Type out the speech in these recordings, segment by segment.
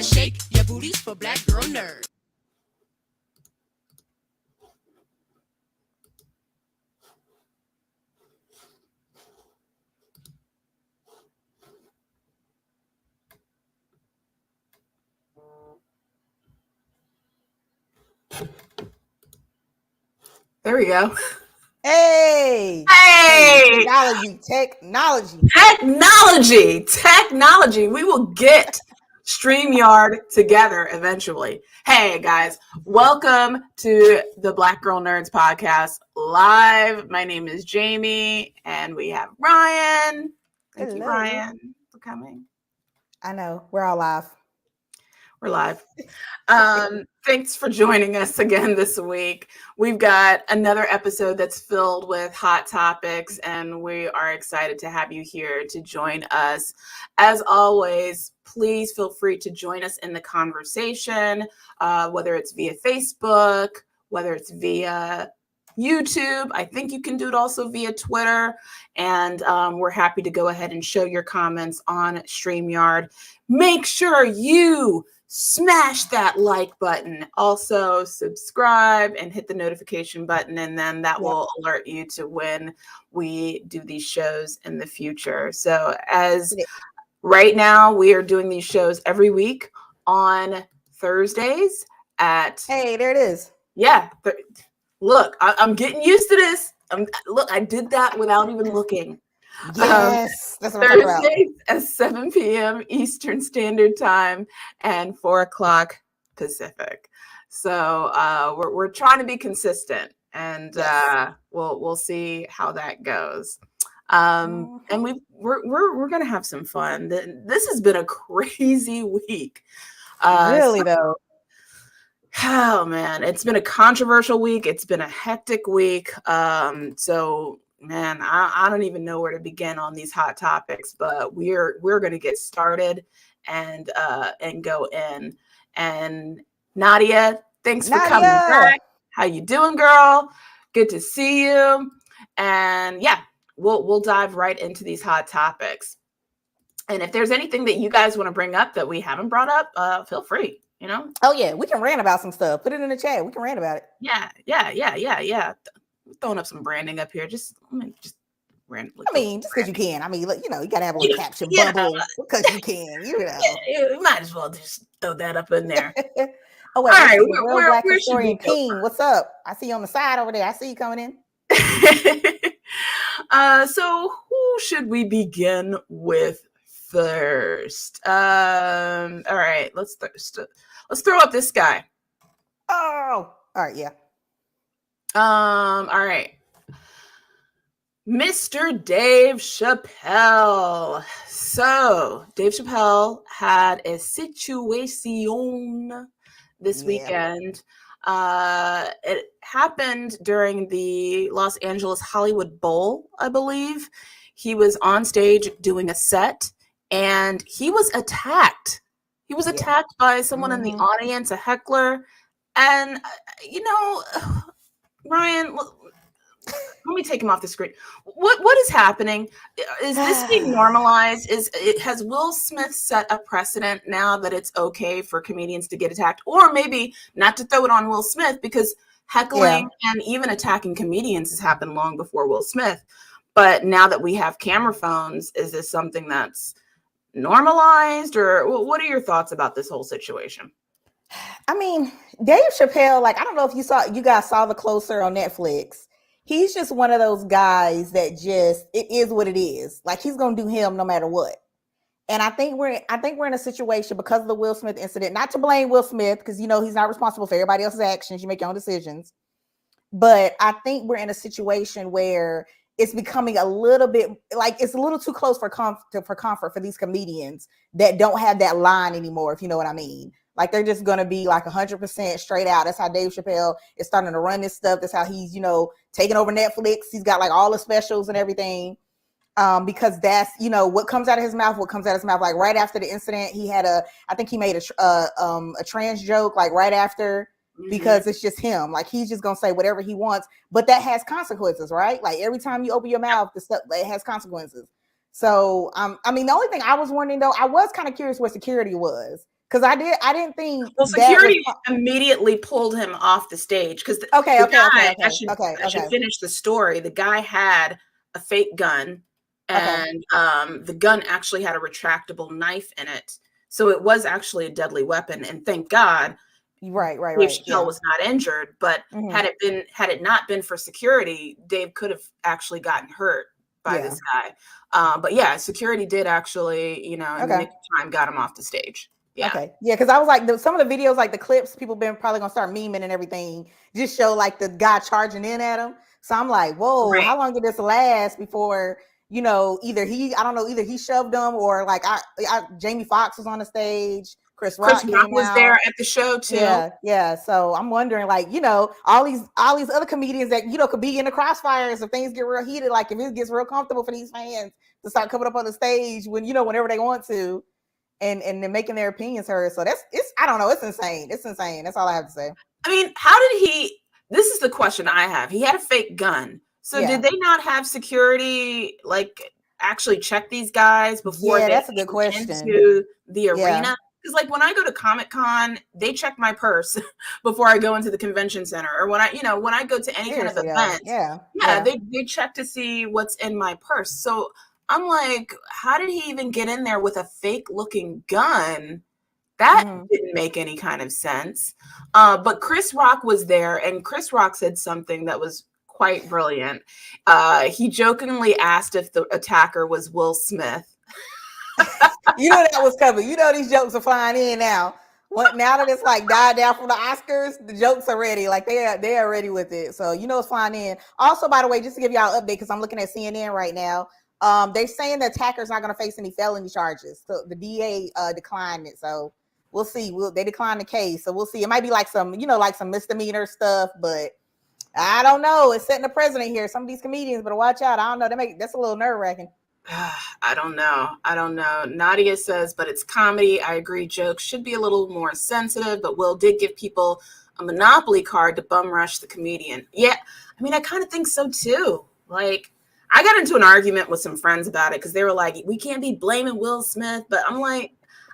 shake your booties for Black Girl Nerd. There we go. Hey! Technology. We will get StreamYard together eventually. Hey guys, welcome to the Black Girl Nerds podcast live. My name is Jamie and we have Ryan. Thank you, Ryan, for coming. I know, we're all live. We're live. Thanks for joining us again this week. We've got another episode that's filled with hot topics, and we are excited to have you here to join us. As always, please feel free to join us in the conversation, whether it's via Facebook, whether it's via YouTube. I think you can do it also via Twitter. And we're happy to go ahead and show your comments on StreamYard. Make sure you smash that like button. Also subscribe and hit the notification button, and then that will alert you to when we do these shows in the future. So as right now, we are doing these shows every week on Thursdays at... Hey, there it is. Yeah. Look, I'm getting used to this. Look, I did that without even looking. Yes, that's what I'm talking about. Thursdays at 7 p.m. Eastern Standard Time and 4 o'clock Pacific. So we're trying to be consistent, and we'll see how that goes. And we're gonna have some fun. This has been a crazy week. Really though. Oh man, it's been a controversial week. It's been a hectic week. So man, I don't even know where to begin on these hot topics, but we're going to get started and go in. And Nadia, thanks for coming back. How you doing, girl? Good to see you. And yeah, we'll dive right into these hot topics. And if there's anything that you guys want to bring up that we haven't brought up, feel free. You know? Oh yeah, we can rant about some stuff. Put it in the chat. We can rant about it. Yeah. Throwing up some branding up here. Just rant. Just because you can. I mean, look, you gotta have a little caption bubble because you can. You might as well just throw that up in there. Oh wait, all right. We're Black Historian King. What's up? I see you on the side over there. I see you coming in. So who should we begin with first? All right, let's throw up this guy. Oh, all right, yeah. All right. Mr. Dave Chappelle. So Dave Chappelle had a situation this weekend. It happened during the Los Angeles Hollywood Bowl, I believe. He was on stage doing a set, and he was attacked. He was attacked by someone in the audience, a heckler. And, Ryan, let me take him off the screen. What is happening? Is this being normalized? Has Will Smith set a precedent now that it's okay for comedians to get attacked? Or maybe not to throw it on Will Smith, because heckling and even attacking comedians has happened long before Will Smith. But now that we have camera phones, is this something that's normalized? Or what are your thoughts about this whole situation? I mean, Dave Chappelle, I don't know if you guys saw The Closer on Netflix. He's just one of those guys that it is what it is. He's gonna do him no matter what. And I think we're in a situation because of the Will Smith incident, not to blame Will Smith, because he's not responsible for everybody else's actions. You make your own decisions. But I think we're in a situation where it's becoming a little bit it's a little too close for comfort for these comedians that don't have that line anymore, if you know what I mean. They're just going to be 100% straight out. That's how Dave Chappelle is starting to run this stuff. That's how he's, taking over Netflix. He's got all the specials and everything. Because that's, what comes out of his mouth, right after the incident, he made a trans joke, right after, because it's just him. He's just going to say whatever he wants, but that has consequences, right? Every time you open your mouth, the stuff, it has consequences. So, the only thing I was wondering though, I was kind of curious where security was. Because I didn't think Well, that was security immediately pulled him off the stage because okay. I should finish the story. The guy had a fake gun, and the gun actually had a retractable knife in it, so it was actually a deadly weapon. And thank God, Right. Dave Chappelle Yeah. was not injured. But had it not been for security, Dave could have actually gotten hurt by this guy. But yeah, security did actually, in the nick of time, got him off the stage. Yeah. Okay. Yeah, because I was like, some of the videos, like the clips, people been probably gonna start memeing and everything, just show like the guy charging in at him. So I'm like, whoa, how long did this last before, either he shoved them or like Jamie Foxx was on the stage, Chris Rock was there at the show too. Yeah. So I'm wondering, like, all these other comedians that could be in the crossfires if things get real heated, like if it gets real comfortable for these fans to start coming up on the stage whenever they want to. And then making their opinions heard. So I don't know. It's insane. It's insane. That's all I have to say. I mean, how did this is the question I have. He had a fake gun. So did they not have security, like, actually check these guys before they that's a good question. Into the arena? Because like when I go to Comic-Con, they check my purse before I go into the convention center. Or when I go to any kind of event, they check to see what's in my purse. So I'm like, how did he even get in there with a fake looking gun? That didn't make any kind of sense. But Chris Rock was there, and Chris Rock said something that was quite brilliant. He jokingly asked if the attacker was Will Smith. That was coming. These jokes are flying in now. Now that it's like died down from the Oscars, the jokes are ready. Like they are ready with it. So it's flying in. Also, by the way, just to give y'all an update, because I'm looking at CNN right now. They're saying the attacker's not going to face any felony charges. So the DA declined it. So we'll see. They declined the case. So we'll see. It might be like some, like some misdemeanor stuff, but I don't know. It's setting the president here. Some of these comedians better watch out. I don't know. That's a little nerve wracking. I don't know. Nadia says, but it's comedy. I agree. Jokes should be a little more sensitive, but Will did give people a Monopoly card to bum rush the comedian. Yeah. I mean, I kind of think so too. Like, I got into an argument with some friends about it because they were like, we can't be blaming Will Smith. But I'm like,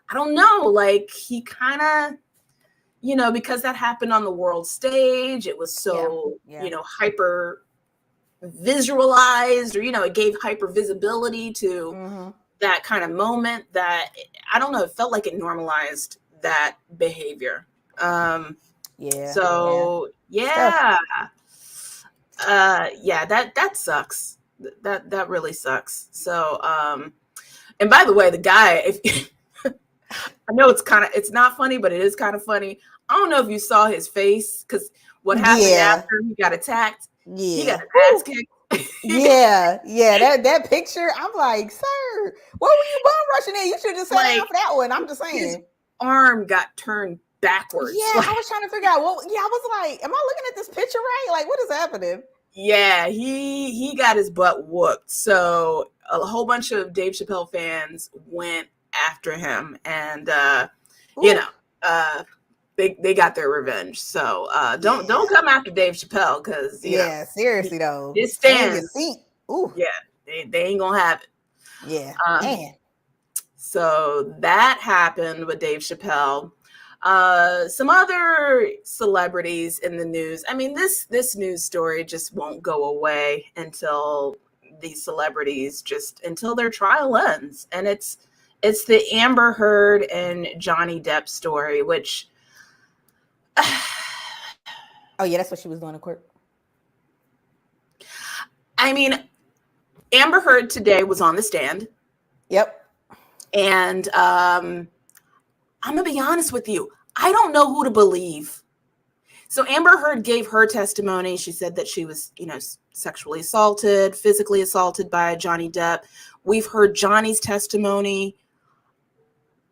I don't know. Like, he kind of, because that happened on the world stage, it was so, hyper visualized, or, it gave hyper visibility to that kind of moment that, I don't know, it felt like it normalized that behavior. That sucks. That really sucks. So, and by the way, the guy, I know it's not funny, but it is kind of funny. I don't know if you saw his face, because what happened after he got attacked, he got his ass kicked. That picture, I'm like, sir, what were you bum rushing in? You should just sat down for that one. I'm just saying. His arm got turned backwards. I was trying to figure out, I was like, am I looking at this picture right? Like, what is happening? Yeah, he got his butt whooped. So a whole bunch of Dave Chappelle fans went after him, and they got their revenge. So don't come after Dave Chappelle, because seriously though, his stands. They ain't gonna have it. Man. So that happened with Dave Chappelle. Some other celebrities in the news. I mean, this news story just won't go away until these celebrities until their trial ends. And it's the Amber Heard and Johnny Depp story, which that's what she was doing in court. I mean, Amber Heard today was on the stand. Yep. And I'm going to be honest with you. I don't know who to believe. So Amber Heard gave her testimony. She said that she was, sexually assaulted, physically assaulted by Johnny Depp. We've heard Johnny's testimony.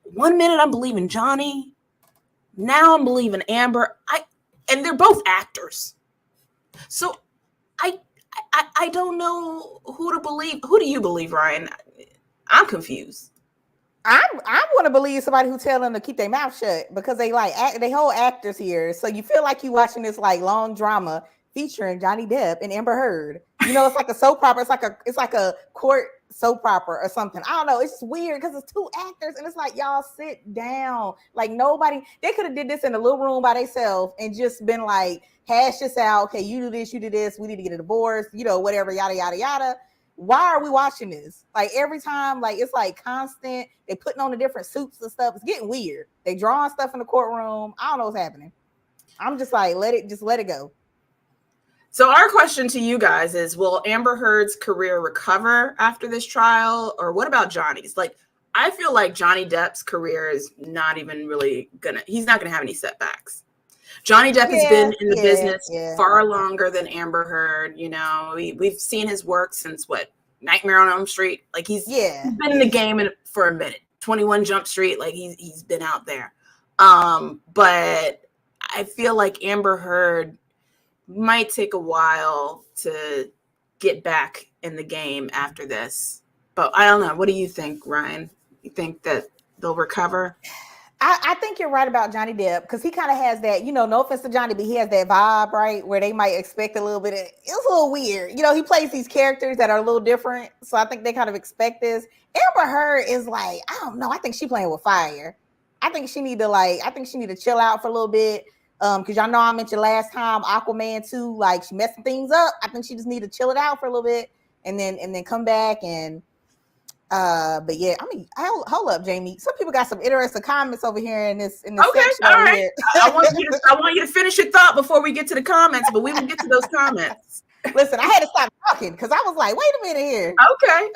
1 minute I'm believing Johnny. Now I'm believing Amber. And they're both actors. So I don't know who to believe. Who do you believe, Ryan? I'm confused. I want to believe somebody who tell them to keep their mouth shut, because they they whole actors here. So you feel like you watching this like long drama featuring Johnny Depp and Amber Heard. It's like a soap opera. It's like a court soap opera or something. I don't know. It's just weird because it's two actors and it's like, y'all sit down. Like nobody, they could have did this in a little room by themselves and just been like, hash this out. Okay, you do this, you do this. We need to get a divorce, whatever, yada, yada, yada. Why are we watching this? Like every time, like it's like constant. They putting on the different suits and stuff. It's getting weird. They drawing stuff in the courtroom. I don't know what's happening. I'm just like, let it go. So our question to you guys is, will Amber Heard's career recover after this trial? Or what about Johnny's? Like, I feel like Johnny Depp's career is not even really he's not gonna have any setbacks. Johnny Depp has been in the business far longer than Amber Heard. We've seen his work since Nightmare on Elm Street. Like he's been in the game for a minute. 21 Jump Street. Like he's been out there. But I feel like Amber Heard might take a while to get back in the game after this. But I don't know. What do you think, Ryan? You think that they'll recover? I think you're right about Johnny Depp because he kind of has that, no offense to Johnny, but he has that vibe, right? Where they might expect a little bit of, it's a little weird. He plays these characters that are a little different. So I think they kind of expect this. Amber Heard is like, I don't know. I think she's playing with fire. I think she need to chill out for a little bit. Because y'all know I mentioned last time Aquaman 2, like she messing things up. I think she just need to chill it out for a little bit and then come back and but yeah, I mean, hold up, Jamie. Some people got some interesting comments over here in this okay, section. All right. Here. I want you to finish your thought before we get to the comments, but we will get to those comments. Listen, I had to stop talking because I was like, wait a minute here.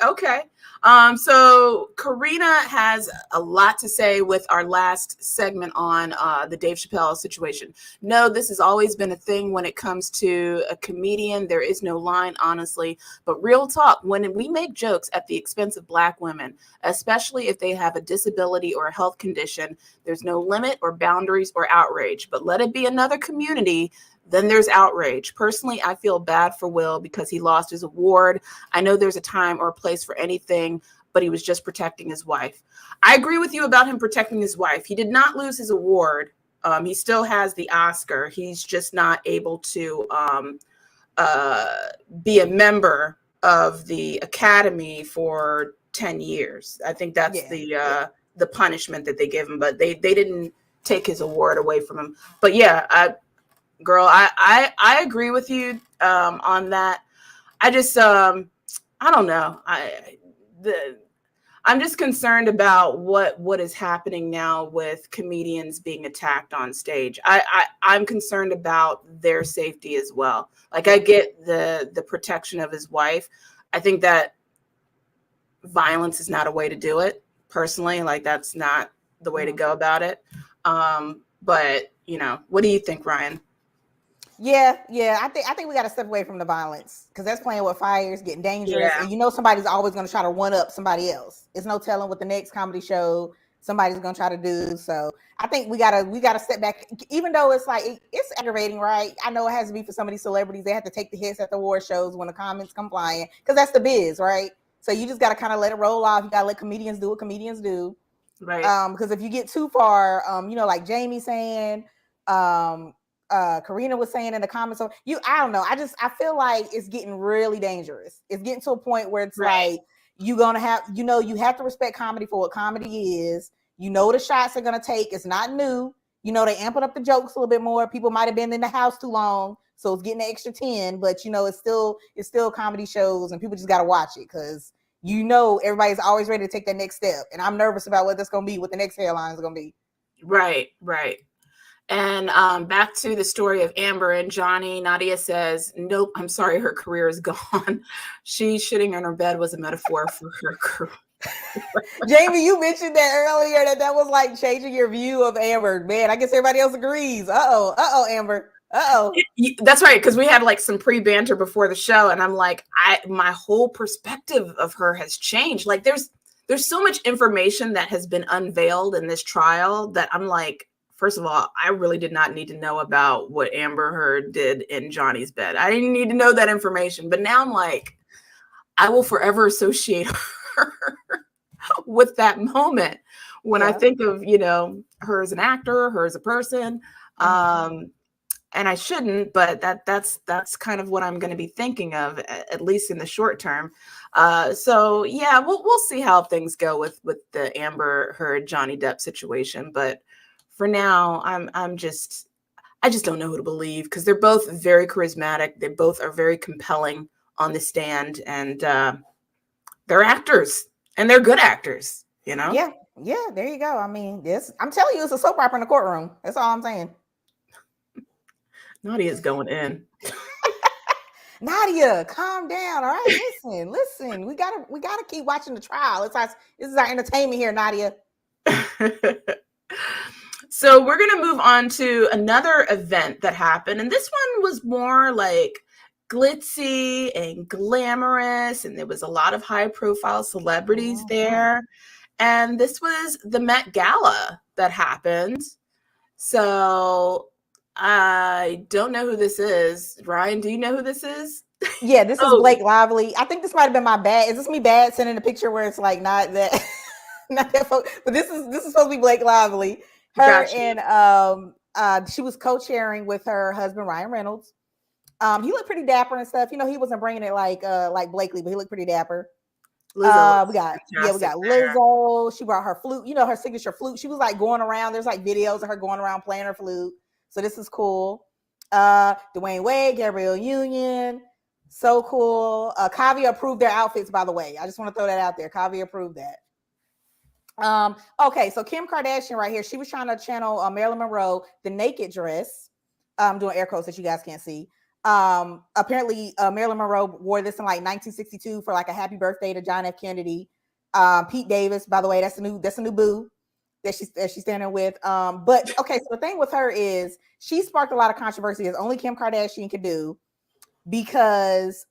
Okay. So Karina has a lot to say with our last segment on the Dave Chappelle situation. No, this has always been a thing when it comes to a comedian. There is no line, honestly. But real talk, when we make jokes at the expense of Black women, especially if they have a disability or a health condition, there's no limit or boundaries or outrage. But let it be another community, then there's outrage. Personally, I feel bad for Will because he lost his award. I know there's a time or a place for anything, but he was just protecting his wife. I agree with you about him protecting his wife. He did not lose his award. He still has the Oscar. He's just not able to be a member of the Academy for 10 years. I think that's the punishment that they give him, but they didn't take his award away from him. But yeah, girl, I agree with you on that. I just I don't know. I'm just concerned about what is happening now with comedians being attacked on stage. I'm concerned about their safety as well. Like I get the protection of his wife. I think that violence is not a way to do it. Personally, like that's not the way to go about it. But what do you think, Ryan? Yeah. I think we got to step away from the violence because that's playing with fire. It's getting dangerous, and somebody's always going to try to one up somebody else. It's no telling what the next comedy show somebody's going to try to do. So I think we gotta step back, even though it's like it's aggravating, right? I know it has to be for some of these celebrities. They have to take the hits at the award shows when the comments come flying because that's the biz, right? So you just got to kind of let it roll off. You got to let comedians do what comedians do, right? Because if you get too far, like Jamie saying, Karina was saying in the comments, I don't know. I feel like it's getting really dangerous. It's getting to a point where it's like you're gonna have, you have to respect comedy for what comedy is. The shots are gonna take. It's not new. They amping up the jokes a little bit more. People might have been in the house too long, so it's getting an extra 10. But it's still comedy shows, and people just gotta watch it because everybody's always ready to take that next step. And I'm nervous about what that's gonna be, what the next headline is gonna be. Right. And back to the story of Amber and Johnny. Nadia says, nope, I'm sorry, her career is gone. She shitting on her bed was a metaphor for her career. Jamie, you mentioned that earlier, that was like changing your view of Amber. Man, I guess everybody else agrees. Uh-oh, Amber. Uh-oh. That's right, because we had like some pre-banter before the show, and I'm like, my whole perspective of her has changed. Like there's so much information that has been unveiled in this trial that I'm like, first of all, I really did not need to know about what Amber Heard did in Johnny's bed. I didn't need to know that information. But now I'm like, I will forever associate her with that moment when I think of, her as an actor, her as a person. and I shouldn't, but that's kind of what I'm going to be thinking of, at least in the short term. So yeah, we'll see how things go with the Amber Heard Johnny Depp situation. But for now, I just don't know who to believe, because they're both very charismatic. They both are very compelling on the stand, and they're actors, and they're good actors. You know? Yeah. There you go. I mean, I'm telling you, it's a soap opera in the courtroom. That's all I'm saying. Nadia's going in. Nadia, calm down. All right, listen. We gotta keep watching the trial. This is our entertainment here, Nadia. So we're gonna move on to another event that happened, and this one was more like glitzy and glamorous, and there was a lot of high-profile celebrities there. And this was the Met Gala that happened. So I don't know who this is. Ryan, do you know who this is? Yeah, this is Blake Lively. I think this might have been my bad. Is this me bad sending a picture where it's like not that, not that? But this is supposed to be Blake Lively. Her and she was co-chairing with her husband Ryan Reynolds. He looked pretty dapper and stuff. You know, he wasn't bringing it like Blakely, but he looked pretty dapper. Lizzo, we got Lizzo. She brought her flute, you know, her signature flute. She was like going around. There's like videos of her going around playing her flute. So this is cool. Dwayne Wade, Gabrielle Union, so cool. Kavya approved their outfits, by the way. I just want to throw that out there. Kavya approved that. Okay, so Kim Kardashian right here. She was trying to channel Marilyn Monroe, the naked dress. I'm doing air quotes that you guys can't see. Apparently Marilyn Monroe wore this in like 1962 for like a happy birthday to John F. Kennedy. Pete Davis, by the way, that's a new boo that she's standing with. But okay, so the thing with her is she sparked a lot of controversy, as only Kim Kardashian could do, because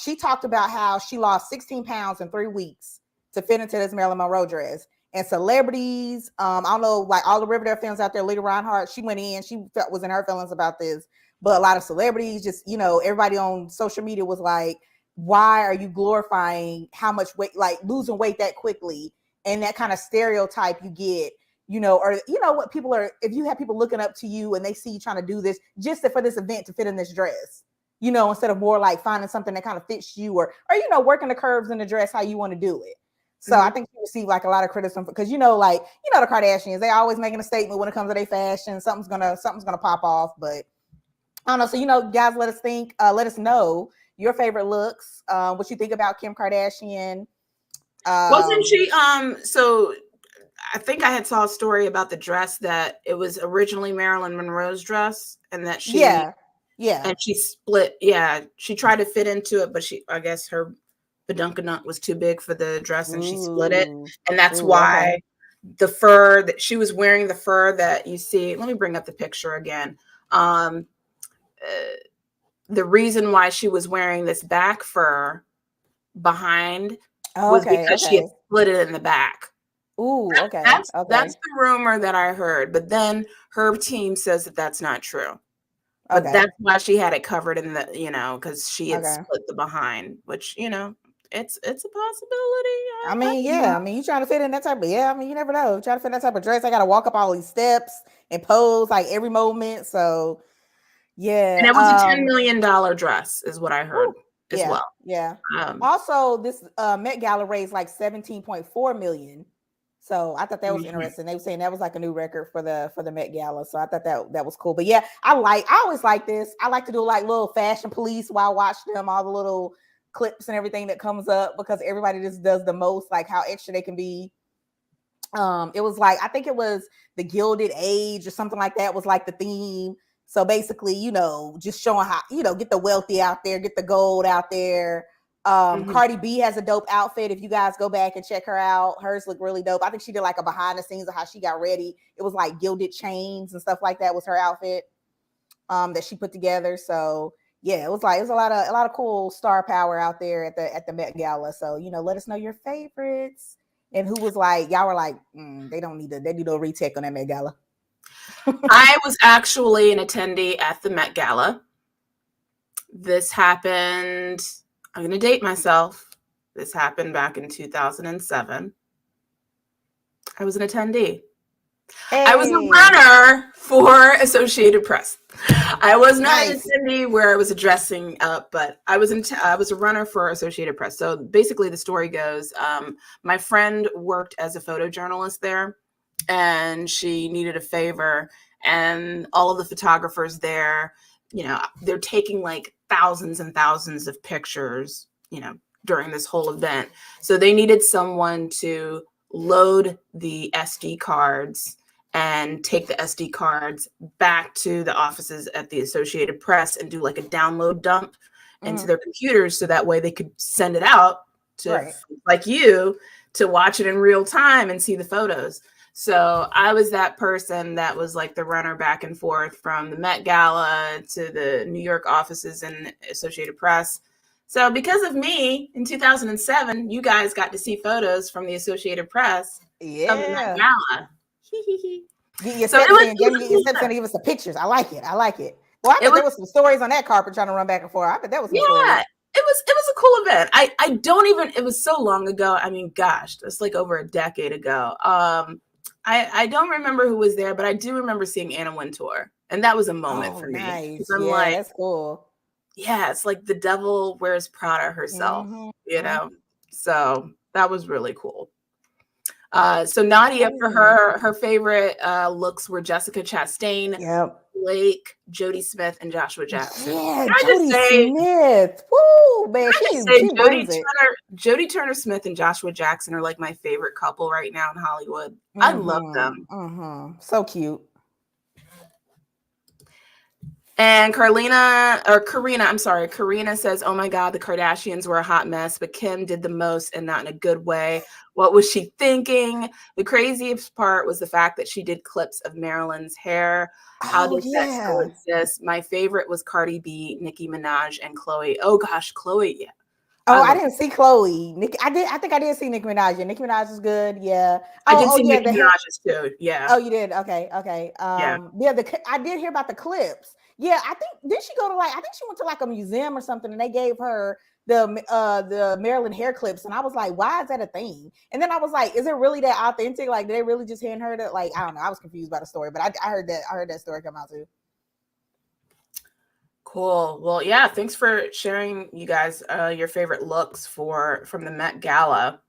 she talked about how she lost 16 pounds in 3 weeks to fit into this Marilyn Monroe dress. And celebrities, I don't know, like all the Riverdale fans out there, Lita Reinhart, she went in, she was in her feelings about this. But a lot of celebrities, just, you know, everybody on social media was like, why are you glorifying how much weight, like losing weight that quickly, and that kind of stereotype you get, you know, or, you know, what people are, if you have people looking up to you and they see you trying to do this just for this event to fit in this dress, you know, instead of more like finding something that kind of fits you, or you know, working the curves in the dress how you want to do it. So I think she received like a lot of criticism because, you know, like, you know, the Kardashians, they always making a statement when it comes to their fashion. Something's gonna pop off, but I don't know. So, you know, guys, let us know your favorite looks, what you think about Kim Kardashian. Wasn't she so I think I had saw a story about the dress, that it was originally Marilyn Monroe's dress, and that she and she split. Yeah, she tried to fit into it, but I guess her badunkadunk was too big for the dress, and she split it. And that's why the fur that she was wearing, the fur that you see, let me bring up the picture again. The reason why she was wearing this back fur behind was because she had split it in the back. That's the rumor that I heard, but then her team says that that's not true. But that's why she had it covered in the, you know, because she had split the behind, which, you know, it's a possibility. I mean, you trying to fit in that type of, I mean, you never know. Trying to fit in that type of dress, I got to walk up all these steps and pose like every moment. So, yeah. And it was a $10 million dress is what I heard as well. Yeah. Also, this Met Gala raised like 17.4 million. So I thought that was interesting. They were saying that was like a new record for the Met Gala. So I thought that was cool. But yeah, I always like this. I like to do like little fashion police while I watch them, all the little clips and everything that comes up, because everybody just does the most, like how extra they can be. It was like, I think it was the Gilded Age or something like that was like the theme. So basically, you know, just showing how, you know, get the wealthy out there, get the gold out there. Cardi B has a dope outfit. If you guys go back and check her out, hers look really dope. I think she did like a behind the scenes of how she got ready. It was like gilded chains and stuff like that was her outfit that she put together. So yeah, it was a lot of cool star power out there at the Met Gala. So, you know, let us know your favorites and who was like, y'all were like, they need a retake on that Met Gala. I was actually an attendee at the Met Gala. This happened, I'm going to date myself. This happened back in 2007. I was an attendee. I was a Hey, runner for Associated Press. I was not an nice. attendee where I was dressing up, but I was I was a runner for Associated Press. So basically, the story goes: my friend worked as a photojournalist there, and she needed a favor, and all of the photographers there, they're taking like thousands and thousands of pictures, during this whole event. So they needed someone to load the SD cards and take the SD cards back to the offices at the Associated Press and do like a download dump into their computers so that way they could send it out to Right. like you to watch it in real time and see the photos. So I was that person that was like the runner back and forth from the Met Gala to the New York offices and Associated Press. So because of me in 2007, you guys got to see photos from the Associated Press of the Met Yeah. Gala. Get your So it steps was, in. it Get was a your cool steps in event. and give us the pictures. I like it. I like it. Well, I It bet was, there was some stories on that carpet trying to run back and forth. I bet there was some stories. yeah, it was a cool event. I don't even, it was so long ago. I mean, gosh, that's like over a decade ago. I don't remember who was there, but I do remember seeing Anna Wintour. And that was a moment Oh, for me. Because nice. I'm Yeah, like, that's cool. yeah, it's like the devil wears Prada herself, Mm-hmm. So that was really cool. So Nadia, for Hey. her favorite looks were Jessica Chastain, Yep. Blake, Jody Smith, and Joshua Jackson. Yeah, Can I just Jody say, Smith. Woo, man, she Jody brings it. Jody Turner Smith and Joshua Jackson are like my favorite couple right now in Hollywood. I love them. Mm-hmm. Mm-hmm. So cute. And Karina says, "Oh my God, the Kardashians were a hot mess, but Kim did the most and not in a good way. What was she thinking? The craziest part was the fact that she did clips of Marilyn's hair. How Oh does that yeah. coexist? My favorite was Cardi B, Nicki Minaj, and Chloe. Oh gosh, Chloe, yeah, I Oh, I love. didn't see Chloe. Nick, I did. I think I did see Nicki Minaj. Yeah, Nicki Minaj is good. Yeah. I did see Yeah. Nicki Minaj's too. Yeah, Oh, you did. Okay. Okay. yeah. Yeah. I did hear about the clips. Yeah, I think did she go to like I think she went to like a museum or something, and they gave her the Maryland hair clips, and I was like, why is that a thing? And then I was like, is it really that authentic? Like, did they really just hand her that? Like, I don't know. I was confused by the story, but I heard that story come out too. Cool. Well, yeah, thanks for sharing, you guys, your favorite looks from the Met Gala.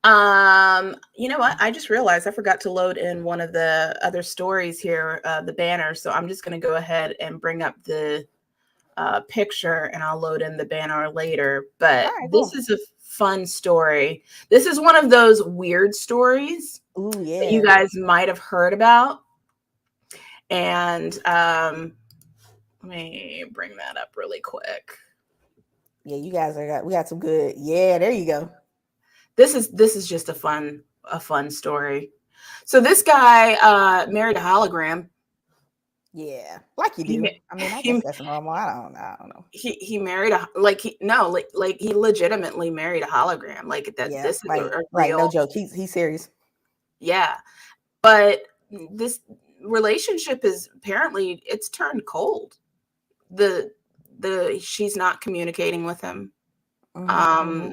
You know what? I just realized I forgot to load in one of the other stories here, the banner. So I'm just going to go ahead and bring up the picture and I'll load in the banner later. All But right, this cool. is a fun story. This is one of those weird stories Ooh, that you yeah. guys might have heard about. And let me bring that up really quick. Yeah, you guys we got some good. Yeah, there you go. This is just a fun story. So this guy married a hologram. Yeah, like you He do. ma- I mean, I guess he that's normal. I don't know. he married a like he no like he legitimately married a hologram. Like that Yeah, this is like a right. No real, joke. He's serious. yeah. But this relationship is apparently it's turned cold. The she's not communicating with him. Mm-hmm.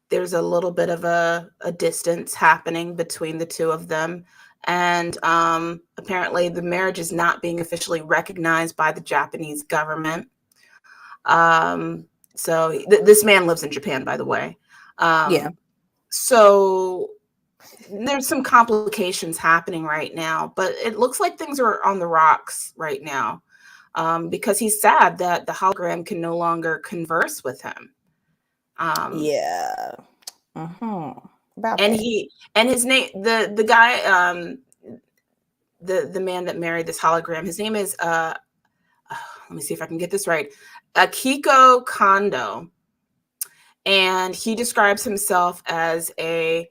There's a little bit of a distance happening between the two of them. And apparently the marriage is not being officially recognized by the Japanese government. So this man lives in Japan, by the way. Yeah. So there's some complications happening right now, but it looks like things are on the rocks right now, because he's sad that the hologram can no longer converse with him. Yeah. About And that. his name, the guy, the man that married this hologram, his name is let me see if I can get this right, Akiko Kondo, and he describes himself as a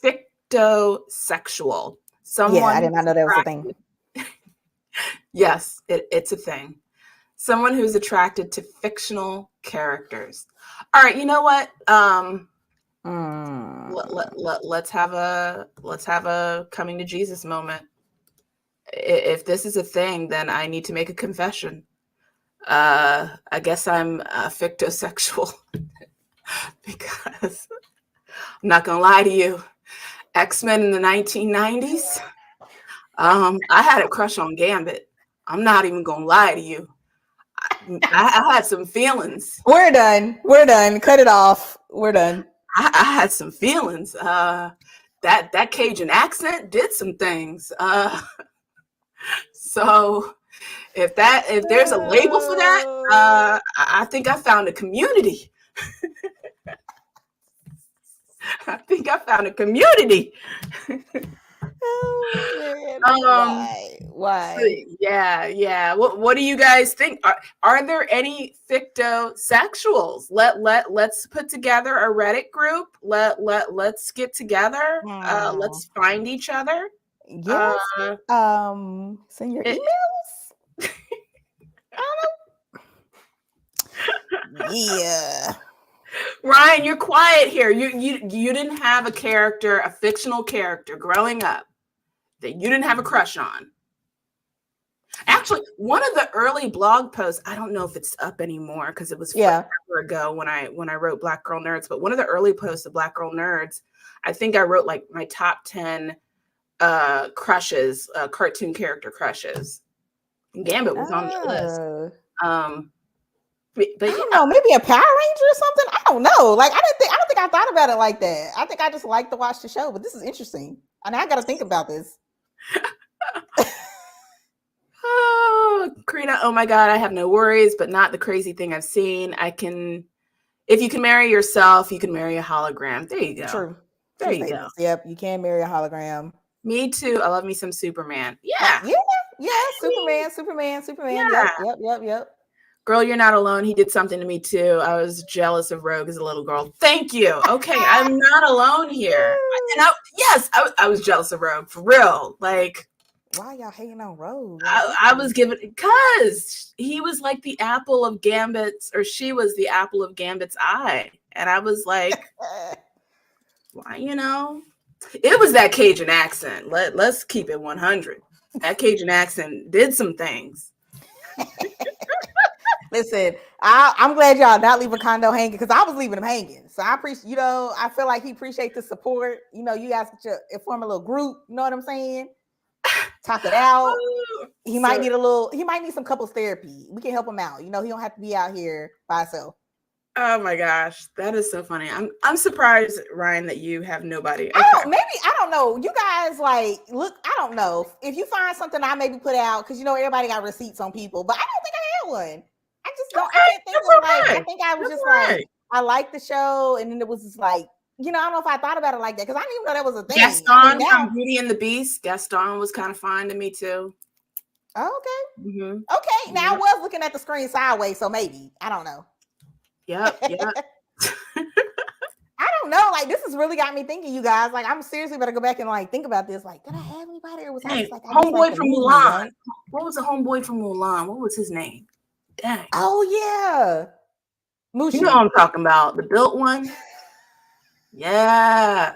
fictosexual, Yeah, someone I did who's not know that was a thing. attracted. Yes, it's a thing. Someone who's attracted to fictional characters. All right, you know what? Let's have a coming to Jesus moment. If this is a thing, then I need to make a confession. I guess I'm fictosexual because I'm not gonna lie to you. X-Men in the 1990s. I had a crush on Gambit. I'm not even gonna lie to you. I had some feelings. We're done. We're done. Cut it off. We're done. I had some feelings. That Cajun accent did some things. So if there's a label for that, I think I found a community. I think I found a community. Oh, man. Why? So, yeah. What do you guys think? Are there any fictosexuals? Let's put together a Reddit group. Let's get together. Let's find each other. Yes. Send your emails. I don't know. Yeah. Ryan, you're quiet here. You didn't have a character, a fictional character growing up that you didn't have a crush on. Actually, one of the early blog posts, I don't know if it's up anymore because it was forever ago when I wrote Black Girl Nerds, but one of the early posts of Black Girl Nerds, I think I wrote like my top 10 crushes, cartoon character crushes. Gambit was on the list. But I don't know, maybe a Power Ranger or something. I don't know. Like I don't think I thought about it like that. I think I just like to watch the show, but this is interesting. And I got to think about this. Oh, Karina, oh my God, I have no worries, but not the crazy thing I've seen. If you can marry yourself, you can marry a hologram. There you go. True. There you go. Yep, you can marry a hologram. Me too. I love me some Superman. Yeah. Superman. Yeah. Yep. Girl, you're not alone. He did something to me too. I was jealous of Rogue as a little girl. Thank you. Okay, I'm not alone here. And I was jealous of Rogue for real. Like, why y'all hating on Rogue? I was given because he was like the apple of Gambit's, or she was the apple of Gambit's eye, and I was like, why? It was that Cajun accent. Let's keep it 100. That Cajun accent did some things. Listen, I'm glad y'all not leaving Kondo hanging because I was leaving him hanging. So I appreciate, I feel like he appreciates the support. You guys form a little group. You know what I'm saying? Talk it out. He might need some couples therapy. We can help him out. He don't have to be out here by himself. Oh my gosh, that is so funny. I'm surprised, Ryan, that you have nobody. Okay. I don't know. You guys look, I don't know. If you find something I maybe put out, because everybody got receipts on people, but I don't think I had one. I just don't. I can't think of I think I was just I liked the show, and then it was just I don't know if I thought about it like that because I didn't even know that was a thing. Gaston from Beauty and the Beast. Gaston was kind of fine to me too. Oh, okay. Mm-hmm. Okay. Now I was looking at the screen sideways, so maybe I don't know. Yep. I don't know. This has really got me thinking, you guys. I'm seriously better go back and think about this. Did I have anybody, or was I just homeboy from Mulan? Right? What was the homeboy from Mulan? What was his name? Dang. Oh yeah, Mushu. You know what I'm talking about? The built one. Yeah.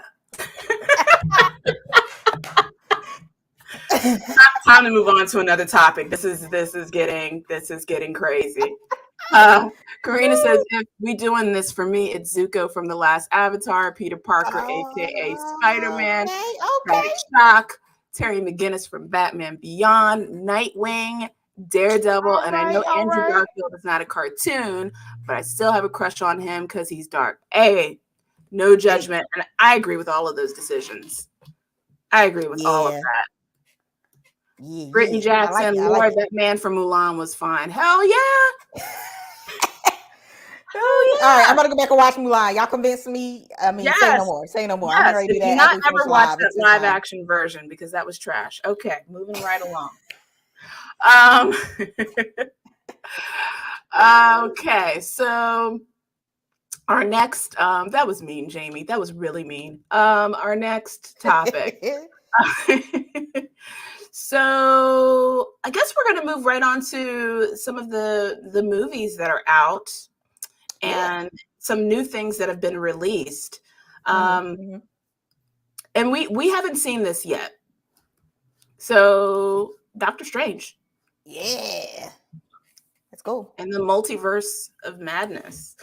Time to move on to another topic. This is getting crazy. Karina says, if we doing this, for me, it's Zuko from the last Avatar, Peter Parker, aka Spider-Man, okay. Shock, Terry McGinnis from Batman Beyond, Nightwing, Daredevil, and I know Andrew Garfield is not a cartoon, but I still have a crush on him because he's dark. Hey, no judgment, and I agree with all of those decisions. I agree with all of that. Yeah, Brittany Jackson, Lord, that man from Mulan was fine. Hell yeah. Hell yeah. All right, I'm gonna go back and watch Mulan. Y'all convinced me. I mean, say no more. Say no more. Yes. I'm ready to do that. Not ever watch that live action version because that was trash. Okay, moving right along. Okay, so our next that was mean, Jamie. That was really mean. Our next topic. So I guess we're going to move right on to some of the movies that are out and some new things that have been released. And we haven't seen this yet. So Doctor Strange. Yeah. Let's go. And the Multiverse of Madness.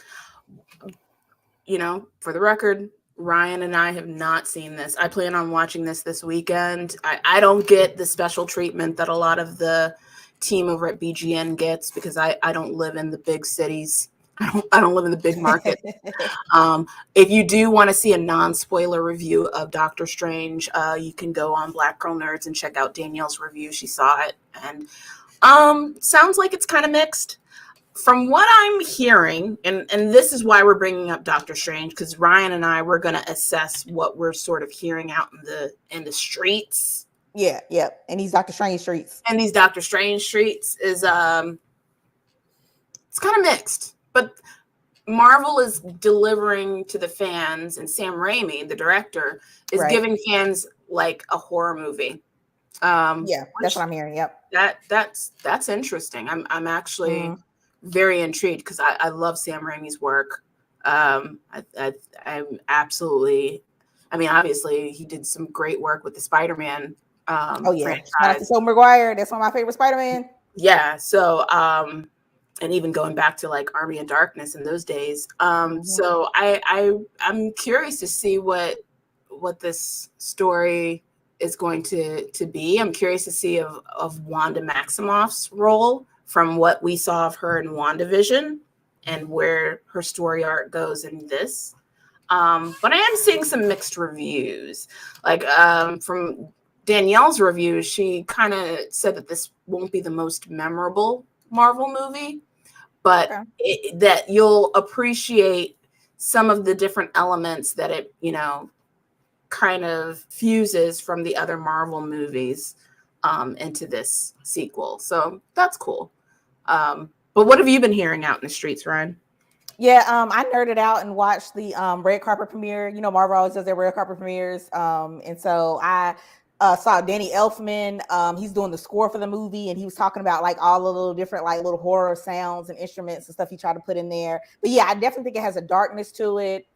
For the record, Ryan and I have not seen this. I plan on watching this weekend. I don't get the special treatment that a lot of the team over at BGN gets because I don't live in the big cities. I don't live in the big market. If you do want to see a non-spoiler review of Doctor Strange, you can go on Black Girl Nerds and check out Danielle's review. She saw it, and sounds like it's kind of mixed. From what I'm hearing, and this is why we're bringing up Doctor Strange, because Ryan and I, we're going to assess what we're sort of hearing out in the streets. Yeah. And these Doctor Strange streets. And these Doctor Strange streets is it's kind of mixed, but Marvel is delivering to the fans, and Sam Raimi, the director, is giving fans like a horror movie. Yeah, that's what I'm hearing. Yep. That's interesting. I'm actually very intrigued because I love Sam Raimi's work. I'm absolutely. I mean, obviously, he did some great work with the Spider-Man. Franchise. So Maguire, that's one of my favorite Spider-Man. Yeah. So, and even going back to like Army of Darkness in those days. So I'm curious to see what this story is going to be. I'm curious to see of Wanda Maximoff's role from what we saw of her in WandaVision and where her story arc goes in this. But I am seeing some mixed reviews. Like from Danielle's review, she kind of said that this won't be the most memorable Marvel movie, but that you'll appreciate some of the different elements that it, kind of fuses from the other Marvel movies into this sequel. So that's cool. But what have you been hearing out in the streets, Ryan? Yeah, I nerded out and watched the red carpet premiere. Marvel always does their red carpet premieres. And so I saw Danny Elfman. He's doing the score for the movie, and he was talking about like all the little different like little horror sounds and instruments and stuff he tried to put in there. But yeah, I definitely think it has a darkness to it.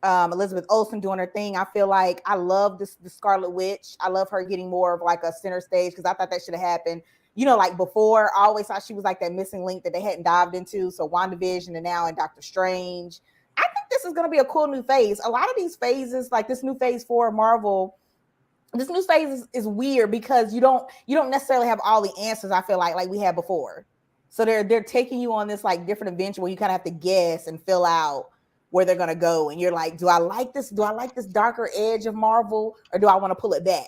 Elizabeth Olsen doing her thing. I feel like I love the Scarlet Witch. I love her getting more of like a center stage because I thought that should have happened. Like before, I always thought she was like that missing link that they hadn't dived into. So WandaVision and now in Doctor Strange. I think this is going to be a cool new phase. A lot of these phases, like this new phase 4 of Marvel, this new phase is weird because you don't necessarily have all the answers. I feel like we had before. So they're taking you on this like different adventure where you kind of have to guess and fill out where they're going to go. And you're like, do I like this? Do I like this darker edge of Marvel, or do I want to pull it back?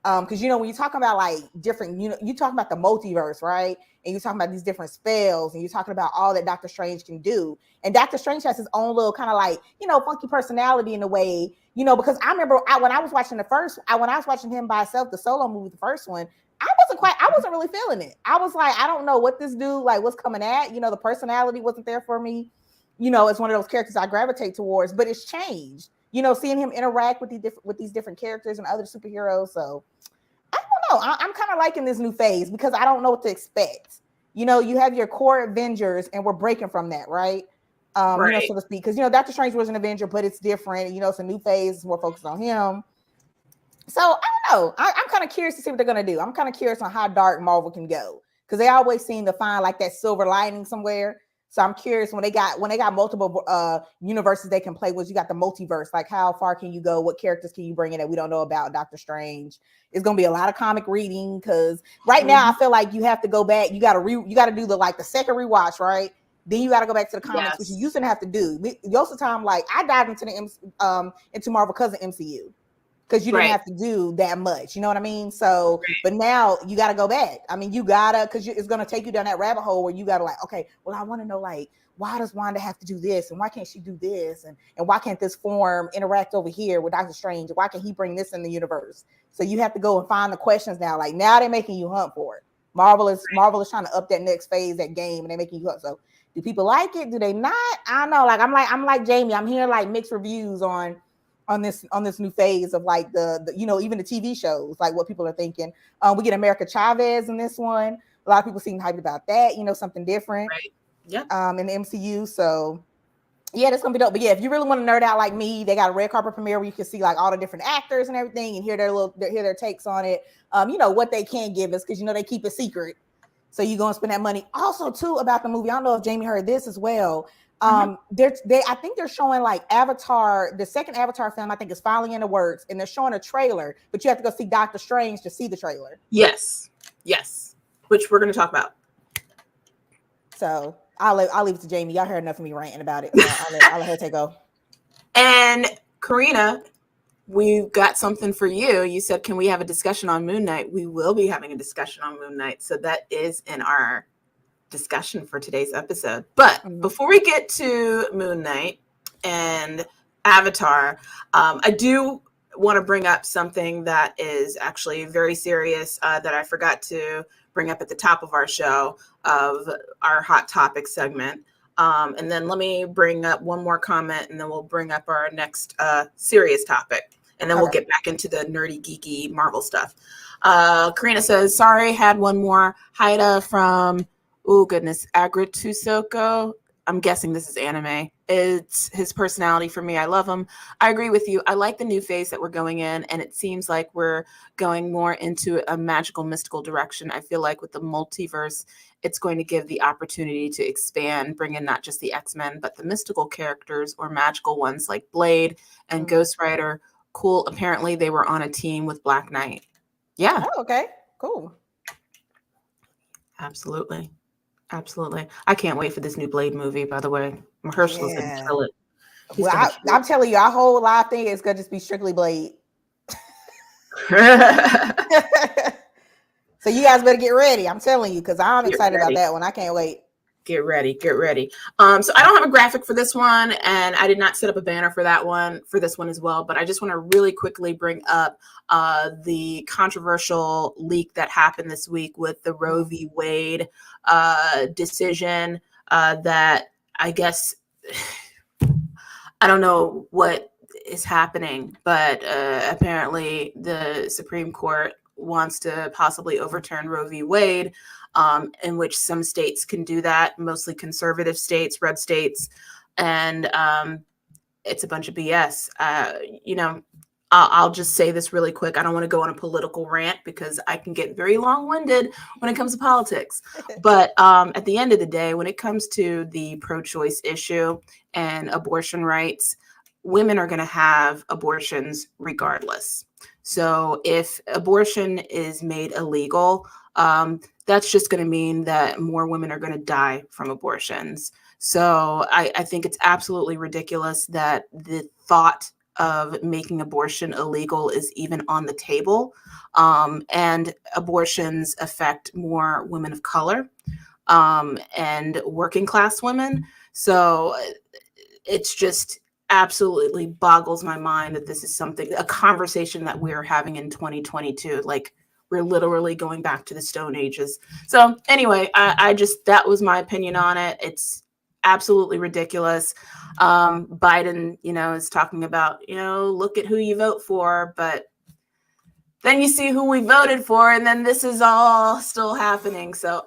Because, when you talk about like different, you talk about the multiverse, right? And you're talking about these different spells, and you're talking about all that Doctor Strange can do. And Doctor Strange has his own little kind of like, funky personality in a way, because I remember when I was watching when I was watching him by himself, the solo movie, the first one, I wasn't really feeling it. I was like, I don't know what this dude, like what's coming at, the personality wasn't there for me. It's one of those characters I gravitate towards, but it's changed. Seeing him interact with these different characters and other superheroes. So I don't know. I'm kind of liking this new phase because I don't know what to expect. You have your core Avengers, and we're breaking from that, right? Right. So to speak, because Doctor Strange was an Avenger, but it's different. It's a new phase. It's more focused on him. So I don't know. I'm kind of curious to see what they're gonna do. I'm kind of curious on how dark Marvel can go because they always seem to find like that silver lining somewhere. So I'm curious when they got multiple universes they can play with. You got the multiverse. Like how far can you go? What characters can you bring in that we don't know about? Doctor Strange. It's gonna be a lot of comic reading because right now I feel like you have to go back. You got to do the second rewatch, right? Then you got to go back to the comics, which you used to have to do. Most of the time, like I dived into Marvel because of MCU. Because you didn't have to do that much, you know what I mean? So, but now you got to go back. I mean, you gotta, because it's gonna take you down that rabbit hole where you gotta like, okay, well, I want to know like, why does Wanda have to do this, and why can't she do this, and why can't this form interact over here with Doctor Strange? Why can't he bring this in the universe? So you have to go and find the questions now. Like now they're making you hunt for it. Marvel is trying to up that next phase, that game, and they're making you hunt. So do people like it? Do they not? I don't know. Like I'm like Jamie. I'm hearing like mixed reviews on this new phase of like the even the TV shows, like what people are thinking. We get America Chavez in this one. A lot of people seem hyped about that, something different. Right. Yeah. In the MCU. So yeah, that's gonna be dope. But yeah, if you really want to nerd out like me, they got a red carpet premiere where you can see like all the different actors and everything and hear their takes on it. What they can give us, because they keep it secret. So you're gonna spend that money. Also, too, about the movie, I don't know if Jamie heard this as well. I think they're showing like Avatar, the second Avatar film, I think is finally in the works, and they're showing a trailer, but you have to go see Doctor Strange to see the trailer. Yes, which we're going to talk about. So I'll leave it to Jamie. Y'all heard enough of me ranting about it, so I'll let her take over. And Karina, we've got something for you. You said, can we have a discussion on Moon Knight? We will be having a discussion on Moon Knight. So that is in our discussion for today's episode. But before we get to Moon Knight and Avatar, I do want to bring up something that is actually very serious that I forgot to bring up at the top of our show of our Hot Topic segment. And then let me bring up one more comment, and then we'll bring up our next serious topic. And then we'll get back into the nerdy, geeky Marvel stuff. Karina says, sorry, had one more. Haida from, oh goodness, Agritusoko. I'm guessing this is anime. It's his personality for me. I love him. I agree with you. I like the new phase that we're going in, and it seems like we're going more into a magical, mystical direction. I feel like with the multiverse, it's going to give the opportunity to expand, bring in not just the X-Men, but the mystical characters or magical ones like Blade and Ghost Rider. Cool. Apparently, they were on a team with Black Knight. Yeah. Oh, okay. Cool. Absolutely. I can't wait for this new Blade movie, by the way. Mahershala's going to kill it. Well, I'm telling you, our whole live thing is going to just be strictly Blade. So you guys better get ready. I'm telling you, because I'm excited about that one. I can't wait. Get ready. So I don't have a graphic for this one, and I did not set up a banner for this one as well, but I just want to really quickly bring up the controversial leak that happened this week with the Roe v. Wade decision that I guess, I don't know what is happening, but apparently the Supreme Court wants to possibly overturn Roe v. Wade, in which some states can do that, mostly conservative states, red states, and it's a bunch of BS. I'll just say this really quick. I don't want to go on a political rant because I can get very long-winded when it comes to politics. But at the end of the day, when it comes to the pro-choice issue and abortion rights, women are going to have abortions regardless. So if abortion is made illegal, that's just going to mean that more women are going to die from abortions. So I think it's absolutely ridiculous that the thought of making abortion illegal is even on the table. And abortions affect more women of color and working class women. So it's just absolutely boggles my mind that this is a conversation that we're having in 2022. Like, we're literally going back to the Stone Ages. So anyway, that was my opinion on it. It's absolutely ridiculous. Biden, is talking about, look at who you vote for, but then you see who we voted for, and then this is all still happening. So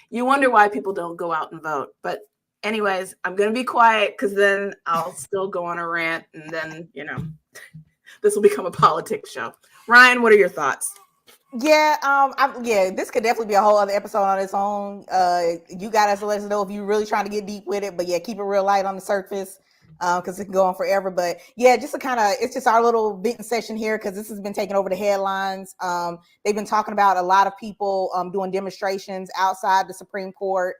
you wonder why people don't go out and vote. But anyways, I'm going to be quiet because then I'll still go on a rant, and then, this will become a politics show. Ryan, what are your thoughts? Yeah, this could definitely be a whole other episode on its own. You guys let us know if you're really trying to get deep with it, but yeah, keep it real light on the surface because it can go on forever. But yeah, just it's just our little bit session here because this has been taking over the headlines. They've been talking about a lot of people doing demonstrations outside the Supreme Court,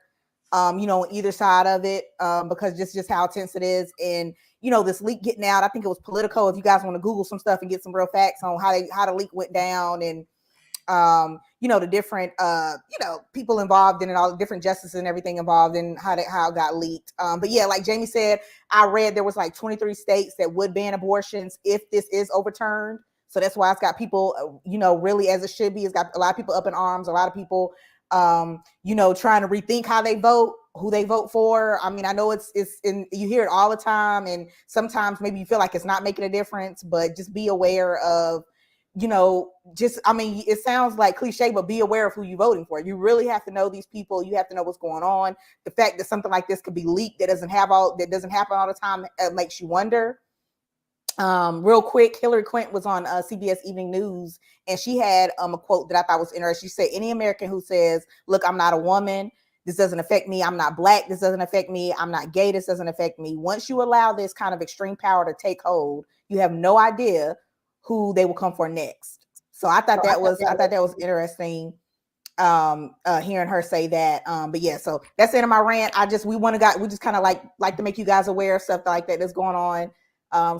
on either side of it, because just how tense it is. And this leak getting out, I think it was Politico. If you guys want to Google some stuff and get some real facts on how the leak went down, and the different people involved in it, all the different justices and everything involved in how it got leaked. But yeah, like Jamie said, I read there was like 23 states that would ban abortions if this is overturned. So that's why it's got people, really as it should be. It's got a lot of people up in arms, a lot of people trying to rethink how they vote, who they vote for. I mean, I know you hear it all the time, and sometimes maybe you feel like it's not making a difference, but just be aware of, it sounds like cliche, but be aware of who you're voting for. You really have to know these people. You have to know what's going on. The fact that something like this could be leaked that doesn't happen all the time makes you wonder. Real quick, Hillary Clinton was on CBS Evening News, and she had a quote that I thought was interesting. She said, "Any American who says, 'Look, I'm not a woman,' This doesn't affect me. I'm not black. This doesn't affect me. I'm not gay. This doesn't affect me. Once you allow this kind of extreme power to take hold, you have no idea who they will come for next. So I thought that was interesting. Hearing her say that. But yeah, so that's the end of my rant. We just kind of like to make you guys aware of stuff like that's going on.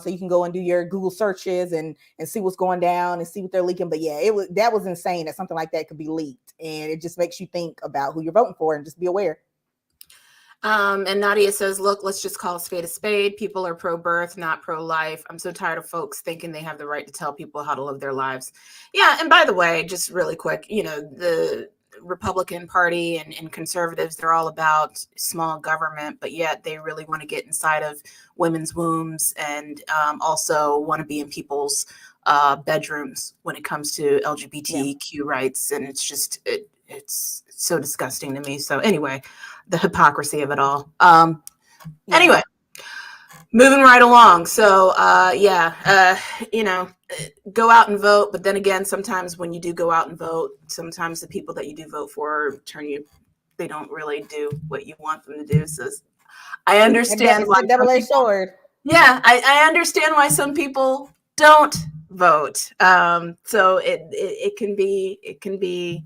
So you can go and do your Google searches and see what's going down and see what they're leaking. But yeah, that was insane that something like that could be leaked, and it just makes you think about who you're voting for and just be aware. And Nadia says, look, let's just call a spade a spade. People are pro-birth, not pro-life. I'm so tired of folks thinking they have the right to tell people how to live their lives. Yeah, and by the way, just really quick, the Republican Party and conservatives, they're all about small government, but yet they really want to get inside of women's wombs and also want to be in people's bedrooms when it comes to LGBTQ rights. And it's just, it's so disgusting to me. So anyway, the hypocrisy of it all. Anyway, moving right along. So go out and vote. But then again, sometimes when you do go out and vote, sometimes the people that you do vote for they don't really do what you want them to do. So I understand why double-edged sword. Yeah, I understand why some people don't vote. So it can be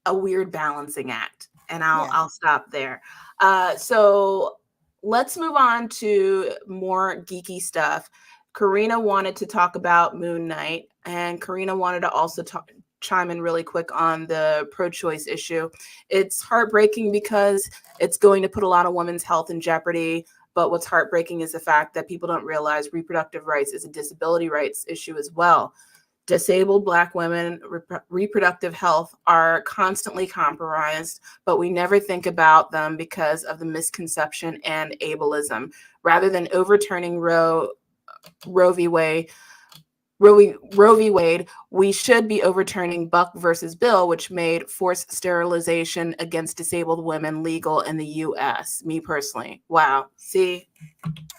a weird balancing act, and I'll stop there. So let's move on to more geeky stuff. Karina wanted to talk about Moon Knight, and Karina wanted to also chime in really quick on the pro-choice issue. It's heartbreaking because it's going to put a lot of women's health in jeopardy. But what's heartbreaking is the fact that people don't realize reproductive rights is a disability rights issue as well. Disabled Black women, reproductive health are constantly compromised, but we never think about them because of the misconception and ableism. Rather than overturning Roe v. Wade, we should be overturning Buck versus Bill, which made forced sterilization against disabled women legal in the U.S. Me personally. Wow. See?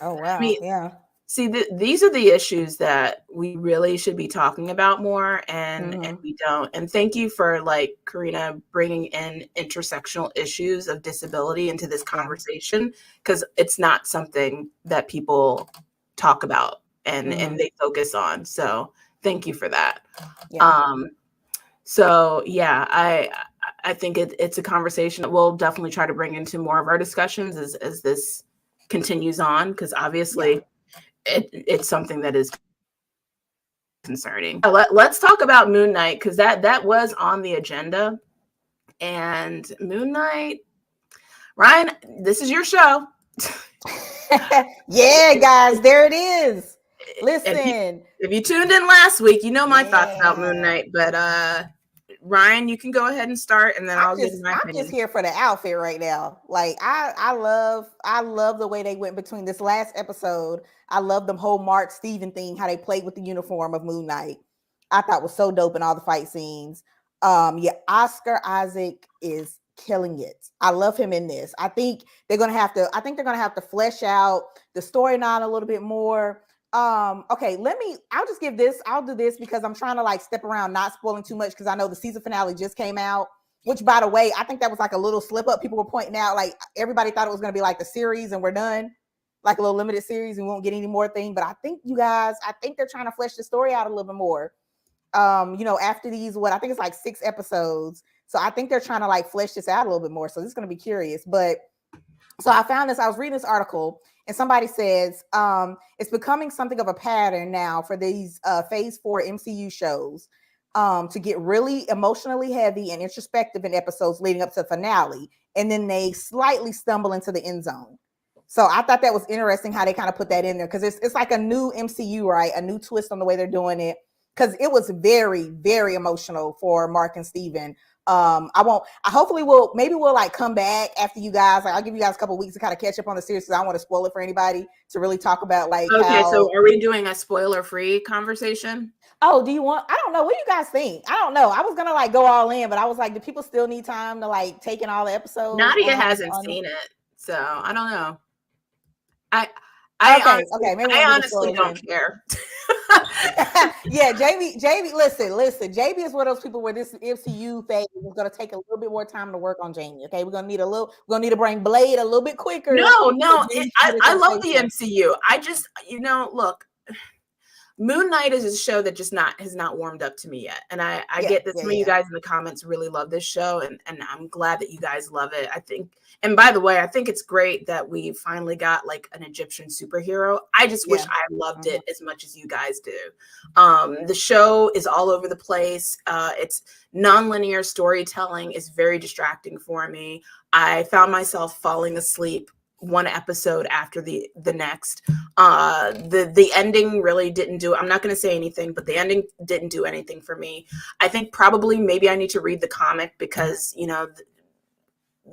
Oh, wow. Yeah. See, these are the issues that we really should be talking about more, and we don't. And thank you for, Karina, bringing in intersectional issues of disability into this conversation, because it's not something that people talk about and they focus on. So thank you for that. Yeah. I think it's a conversation that we'll definitely try to bring into more of our discussions as this continues on, because obviously it's something that is concerning. Let's talk about Moon Knight, because that was on the agenda. And Moon Knight, Ryan, this is your show. Yeah, guys, there it is. Listen, if you tuned in last week, you know my thoughts about Moon Knight. But Ryan, you can go ahead and start, and then I'll give my opinion. I'm just here for the outfit right now. I love the way they went between this last episode. I love the whole Mark Steven thing, how they played with the uniform of Moon Knight. I thought was so dope in all the fight scenes. Oscar Isaac is killing it. I love him in this. I think they're gonna have to flesh out the storyline a little bit more. Okay, I'll do this because I'm trying to step around, not spoiling too much, because I know the season finale just came out, which, by the way, I think that was a little slip up. People were pointing out, everybody thought it was going to be the series and we're done, a little limited series and we won't get any more thing. But I think they're trying to flesh the story out a little bit more. After these, I think it's 6 episodes. So I think they're trying to flesh this out a little bit more. So this is going to be curious. But so I was reading this article, and somebody says it's becoming something of a pattern now for these phase 4 MCU shows to get really emotionally heavy and introspective in episodes leading up to the finale. And then they slightly stumble into the end zone. So I thought that was interesting how they kind of put that in there, because it's like a new MCU, right? A new twist on the way they're doing it, because it was very, very emotional for Mark and Steven. Hopefully we'll come back after you guys. I'll give you guys a couple weeks to kind of catch up on the series, because I don't want to spoil it for anybody, to really talk about so are we doing a spoiler-free conversation? Oh, I don't know. What do you guys think? I don't know. I was gonna go all in, but I was do people still need time to take in all the episodes? Nadia hasn't seen it, so I don't know. I honestly don't care. Yeah, JB, listen. JB is one of those people where this MCU phase is going to take a little bit more time to work on Jamie. Okay, we're gonna need to bring Blade a little bit quicker. No, I love the phase. MCU. I just, look, Moon Knight is a show that just has not warmed up to me yet. And I get that some of you guys in the comments really love this show, and I'm glad that you guys love it. I think, and by the way, I think it's great that we finally got like an Egyptian superhero. I just wish I loved it as much as you guys do. The show is all over the place. It's nonlinear storytelling is very distracting for me. I found myself falling asleep one episode after the next. The ending really didn't do, I'm not going to say anything, but the ending didn't do anything for me. I think probably maybe I need to read the comic because,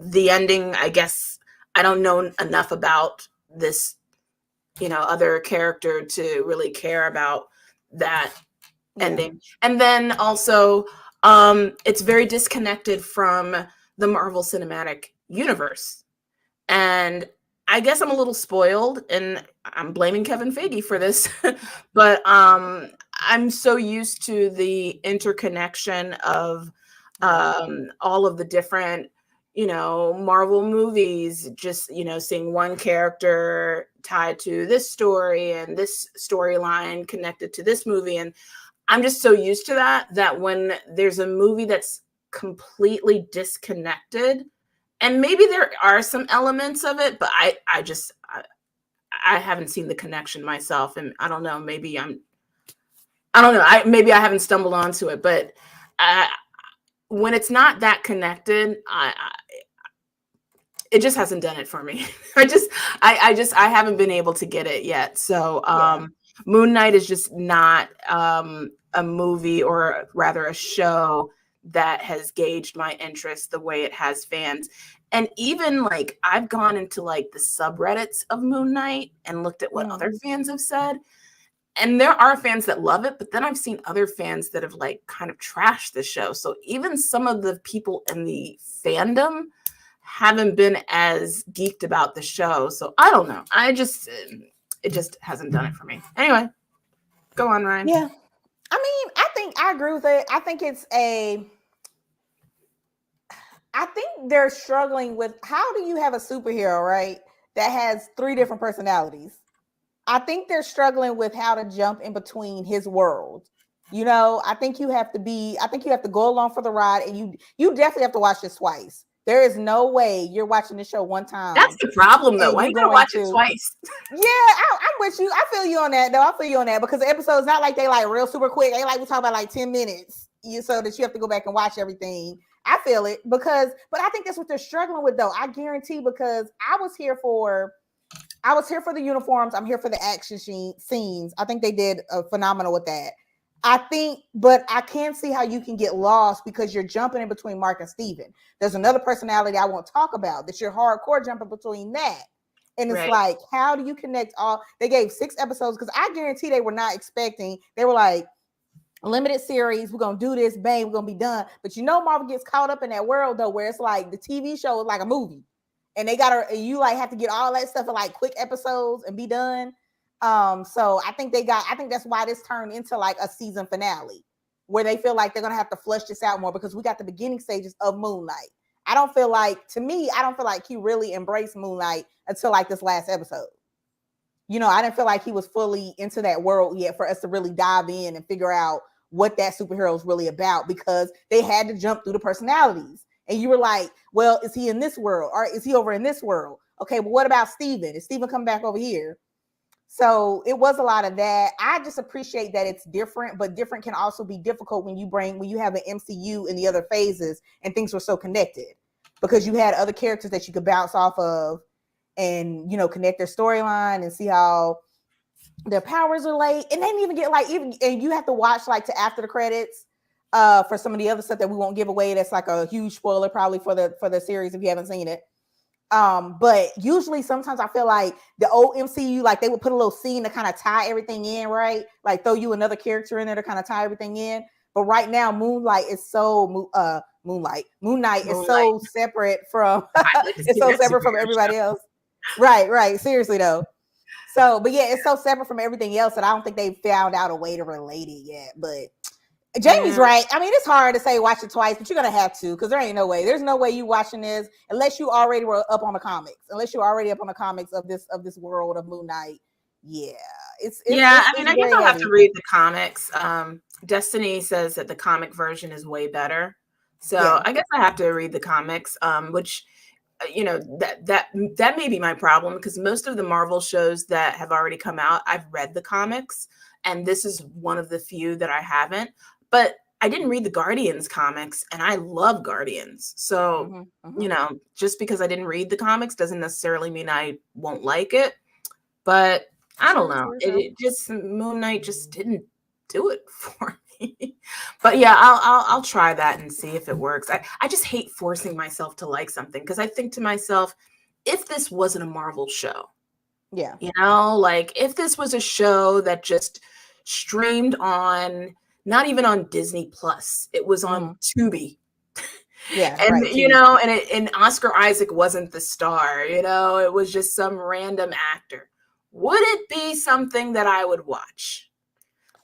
the ending, I guess I don't know enough about this, other character to really care about that ending. And then also, it's very disconnected from the Marvel Cinematic Universe. And I guess I'm a little spoiled, and I'm blaming Kevin Feige for this, but I'm so used to the interconnection of all of the different, Marvel movies, just, seeing one character tied to this story and this storyline connected to this movie. And I'm just so used to that when there's a movie that's completely disconnected, and maybe there are some elements of it, but I haven't seen the connection myself, and I don't know. Maybe I haven't stumbled onto it, but when it's not that connected, it just hasn't done it for me. I haven't been able to get it yet. So Moon Knight is just not a movie, or rather a show, that has gauged my interest the way it has fans. And even like I've gone into like the subreddits of Moon Knight and looked at what other fans have said. And there are fans that love it, but then I've seen other fans that have like kind of trashed the show. So even some of the people in the fandom haven't been as geeked about the show. So I don't know. It just hasn't done it for me. Anyway, go on, Ryan. Yeah. I mean, I think I agree with it. I think they're struggling with, how do you have a superhero, right, that has 3 different personalities? I think they're struggling with how to jump in between his world. I think you have to go along for the ride, and you definitely have to watch this twice. There is no way you're watching the show one time. That's the problem, though. Why are you going to watch it twice? Yeah, I'm with you. I feel you on that, though. I feel you on that, because the episode's not like they like real super quick. They like, we talk about like 10 minutes, so that you have to go back and watch everything. I feel it, but I think that's what they're struggling with, though. I guarantee, because I was here for the uniforms. I'm here for the action scenes. I think they did phenomenal with that. But I can't see how you can get lost, because you're jumping in between Mark and Steven. There's another personality I won't talk about that you're hardcore jumping between that. And it's like, how do you connect all? They gave 6 episodes, because I guarantee they were not expecting. They were like, limited series, we're going to do this, bang, we're going to be done. But Marvel gets caught up in that world, though, where it's like the TV show is like a movie. And you like have to get all that stuff in like quick episodes and be done. So I think that's why this turned into like a season finale, where they feel like they're going to have to flush this out more, because we got the beginning stages of Moon Knight. I don't feel like he really embraced Moon Knight until like this last episode. I didn't feel like he was fully into that world yet for us to really dive in and figure out what that superhero is really about, because they had to jump through the personalities. And you were like, well, is he in this world, or is he over in this world? Okay, but what about Steven? Is Steven coming back over here? So it was a lot of that. I just appreciate that it's different, but different can also be difficult when you have an MCU in the other phases and things were so connected, because you had other characters that you could bounce off of and, connect their storyline and see how their powers are late. And they didn't even get and you have to watch like to after the credits for some of the other stuff that we won't give away. That's like a huge spoiler probably for the series if you haven't seen it. But usually sometimes I feel like the old MCU, like they would put a little scene to kind of tie everything in, right? Like throw you another character in there to kind of tie everything in. But right now, Moon Knight is so separate from it's so separate from everybody else. Right. Seriously though. So, but yeah, it's so separate from everything else that I don't think they found out a way to relate it yet. But Jamie's Yeah. right. I mean, it's hard to say watch it twice, but you're gonna have to because there ain't no way. There's no way you watching this unless you already were up on the comics. Unless you're already up on the comics of this world of Moon Knight. Yeah, I mean, I guess very I'll have heavy. to read the comics. Destiny says that the comic version is way better. So Yeah. I guess I have to read the comics, which that may be my problem because most of the Marvel shows that have already come out, I've read the comics, and this is one of the few that I haven't. But I didn't read the Guardians comics, and I love Guardians. So, just because I didn't read the comics doesn't necessarily mean I won't like it. But I don't know. It just Moon Knight just didn't do it for me. But yeah, I'll try that and see if it works. I just hate forcing myself to like something because I think to myself, if this wasn't a Marvel show, like if this was a show that just streamed on, not even on Disney Plus, it was on Tubi. Yeah, and right, and Oscar Isaac wasn't the star, it was just some random actor. Would it be something that I would watch?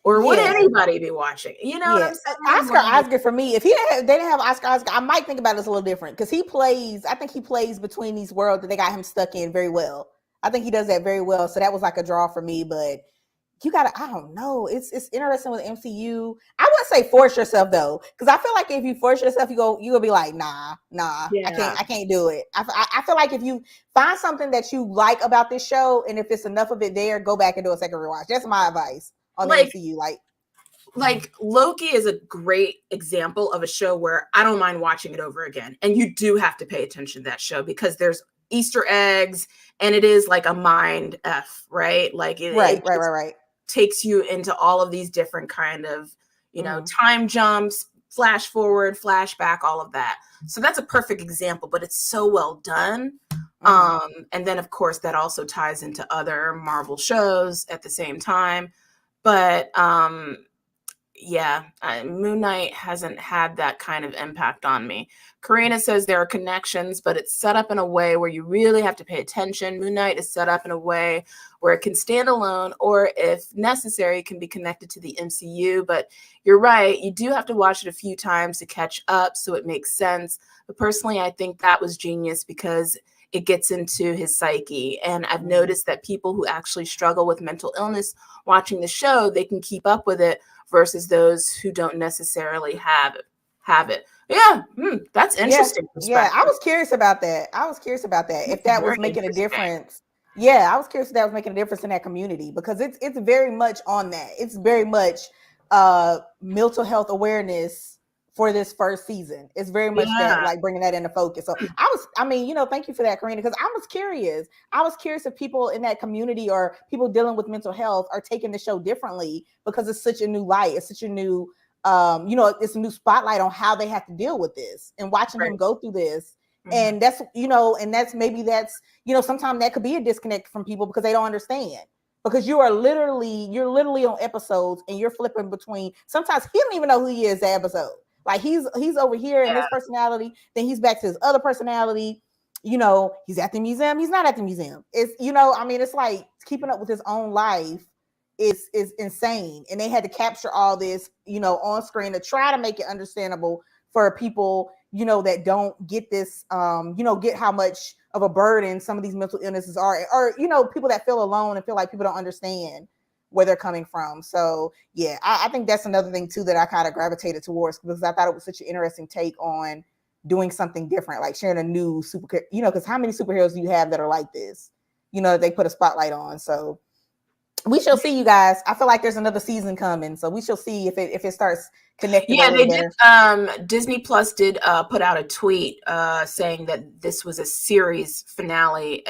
Or would anybody be watching? You know what I'm saying? Oscar Isaac for me, if they didn't have Oscar Isaac, I might think about this a little different because I think he plays between these worlds that they got him stuck in very well. I think he does that very well. So that was like a draw for me, but I don't know. It's interesting with MCU. I wouldn't say force yourself though, because I feel like if you force yourself, you'll be like, nah, I can't do it. I feel like if you find something that you like about this show, and if it's enough of it there, go back and do a second rewatch. That's my advice on the MCU. Like Loki is a great example of a show where I don't mind watching it over again. And you do have to pay attention to that show because there's Easter eggs and it is like a mind F, right? Like right. Takes you into all of these different kind of, time jumps, flash forward, flashback, all of that. So that's a perfect example, but it's so well done. And then of course that also ties into other Marvel shows at the same time. But Moon Knight hasn't had that kind of impact on me. Karina says there are connections, but it's set up in a way where you really have to pay attention. Moon Knight is set up in a way where it can stand alone, or if necessary, it can be connected to the MCU. But you're right, you do have to watch it a few times to catch up so it makes sense. But personally, I think that was genius because it gets into his psyche. And I've noticed that people who actually struggle with mental illness watching the show, they can keep up with it versus those who don't necessarily have it. Yeah, that's interesting. Yeah, I was curious about that. If that was making a difference. Yeah, I was curious if that was making a difference in that community because it's very much on that. It's very much mental health awareness for this first season. It's very much that, like bringing that into focus. So thank you for that, Karina, because I was curious. I was curious if people in that community or people dealing with mental health are taking the show differently because it's such a new light. It's such a new, it's a new spotlight on how they have to deal with this and watching him go through this. And that's, sometimes that could be a disconnect from people because they don't understand. Because you're literally on episodes and you're flipping between. Sometimes he don't even know who he is that episode. Like he's over here in this personality, then he's back to his other personality. He's at the museum, he's not at the museum. It's it's like keeping up with his own life is insane. And they had to capture all this, on screen to try to make it understandable for people, that don't get this, get how much of a burden some of these mental illnesses are, or people that feel alone and feel like people don't understand where they're coming from. So yeah, I think that's another thing too that I kind of gravitated towards because I thought it was such an interesting take on doing something different, like sharing a new super, because how many superheroes do you have that are like this, that they put a spotlight on. So we shall see, you guys. I feel like there's another season coming, so we shall see if it starts connecting. Yeah, they did. Disney Plus did put out a tweet saying that this was a series finale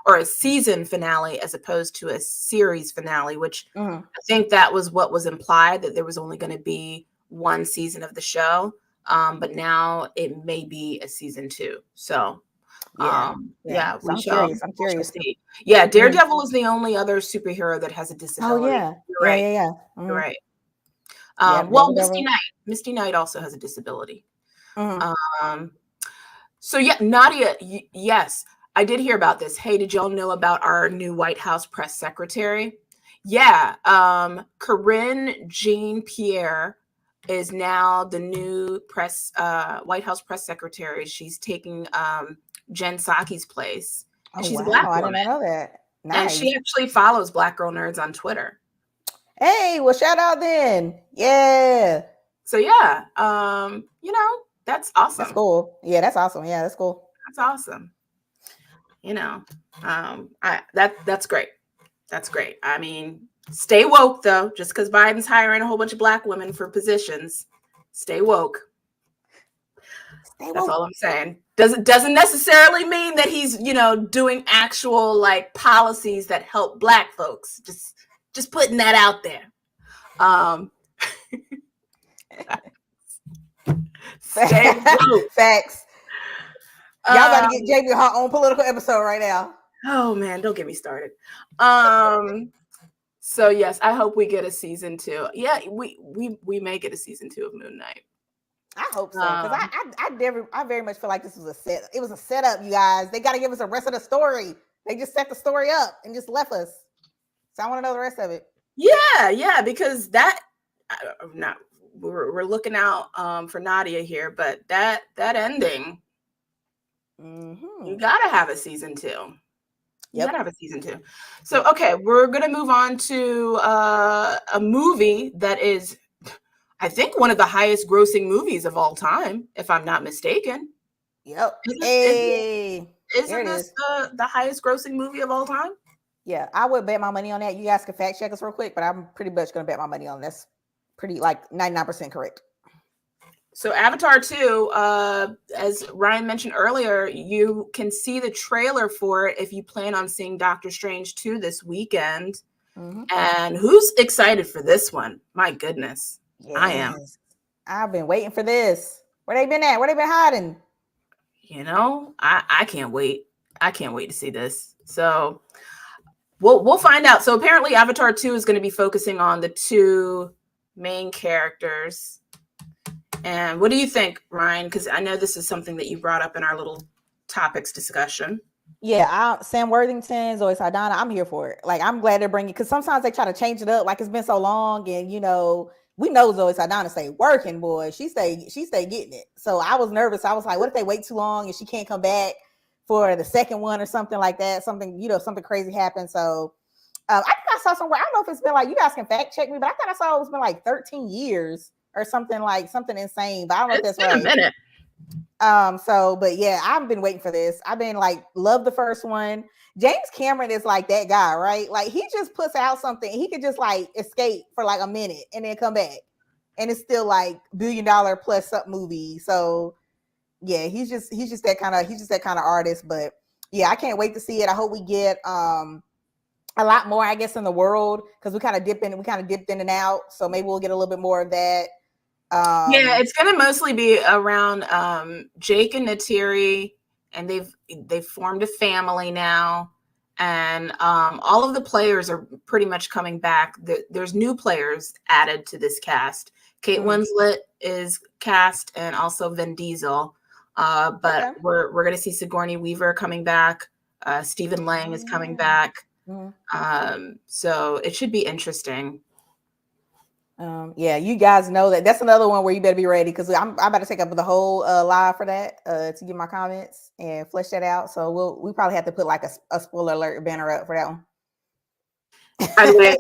or a season finale as opposed to a series finale, which I think that was what was implied, that there was only going to be one season of the show. But now it may be a season 2. So I'm curious. See. Yeah, Daredevil is the only other superhero that has a disability. Oh yeah. You're right. Yeah. You're right. Misty Knight also has a disability. So yeah, Nadia, yes. I did hear about this. Hey, did y'all know about our new White House press secretary? Yeah. Corinne Jean-Pierre is now the new White House press secretary. She's taking Jen Psaki's place. Oh, And she's a wow. Black I woman. didn't know that. Nice. And she actually follows Black Girl Nerds on Twitter. Hey, well, shout out then. Yeah. So yeah, that's awesome. That's cool. Yeah, that's awesome. Yeah, that's cool. That's awesome. That's great. That's great. I mean, stay woke though. Just because Biden's hiring a whole bunch of Black women for positions, stay woke. That's all I'm saying. Doesn't necessarily mean that he's, doing actual like policies that help Black folks. Just putting that out there. Facts. Y'all got to get Jamie her own political episode right now. Oh man, don't get me started. So yes, I hope we get a season 2. Yeah, we may get a season 2 of Moon Knight. I hope so, because I very much feel like this was a set. It was a setup, you guys. They got to give us the rest of the story. They just set the story up and just left us. So I want to know the rest of it. Yeah, because we're looking out for Nadia here, but that ending, you gotta have a season 2. You gotta have a season 2. So okay, we're gonna move on to a movie that is, I think, one of the highest grossing movies of all time, if I'm not mistaken. Yep. Isn't this the highest grossing movie of all time? Yeah, I would bet my money on that. You guys can fact check us real quick, but I'm pretty much going to bet my money on this. Pretty like 99% correct. So Avatar 2, as Ryan mentioned earlier, you can see the trailer for it if you plan on seeing Doctor Strange 2 this weekend. And who's excited for this one? My goodness. Yes. I am. I've been waiting for this. Where they been at? Where they been hiding? I can't wait. I can't wait to see this. So we'll find out. So apparently Avatar 2 is going to be focusing on the 2 main characters. And what do you think, Ryan? Because I know this is something that you brought up in our little topics discussion. Yeah, Sam Worthington, Zoe Saldana, I'm here for it. Like, I'm glad they're bringing, because sometimes they try to change it up. Like, it's been so long, and we know Zoe Saldana stay working, boy. She stay getting it. So I was nervous. I was like, what if they wait too long and she can't come back for the second one or something like that? Something crazy happened. So I think I saw somewhere. I don't know if it's been like, you guys can fact check me, but I thought I saw it's been like 13 years or something insane. But I don't know if that's right. It's been a minute. But yeah, I've been waiting for this. I've been like, love the first one. James Cameron is like that guy, right? Like, he just puts out something. He could just like escape for like a minute and then come back, and it's still like $1 billion plus something movie. So yeah, he's just that kind of artist. But yeah, I can't wait to see it. I hope we get a lot more, I guess, in the world, because we kind of dipped in and out. So maybe we'll get a little bit more of that. Yeah, it's gonna mostly be around Jake and Natiri, and they've formed a family now, and all of the players are pretty much coming back. There's new players added to this cast. Kate Winslet is cast, and also Vin Diesel. But we're gonna see Sigourney Weaver coming back. Stephen Lang is coming back. So it should be interesting. Yeah, you guys know that's another one where you better be ready, because I'm about to take up the whole live for that to give my comments and flesh that out. So we probably have to put like a spoiler alert banner up for that one. By the way,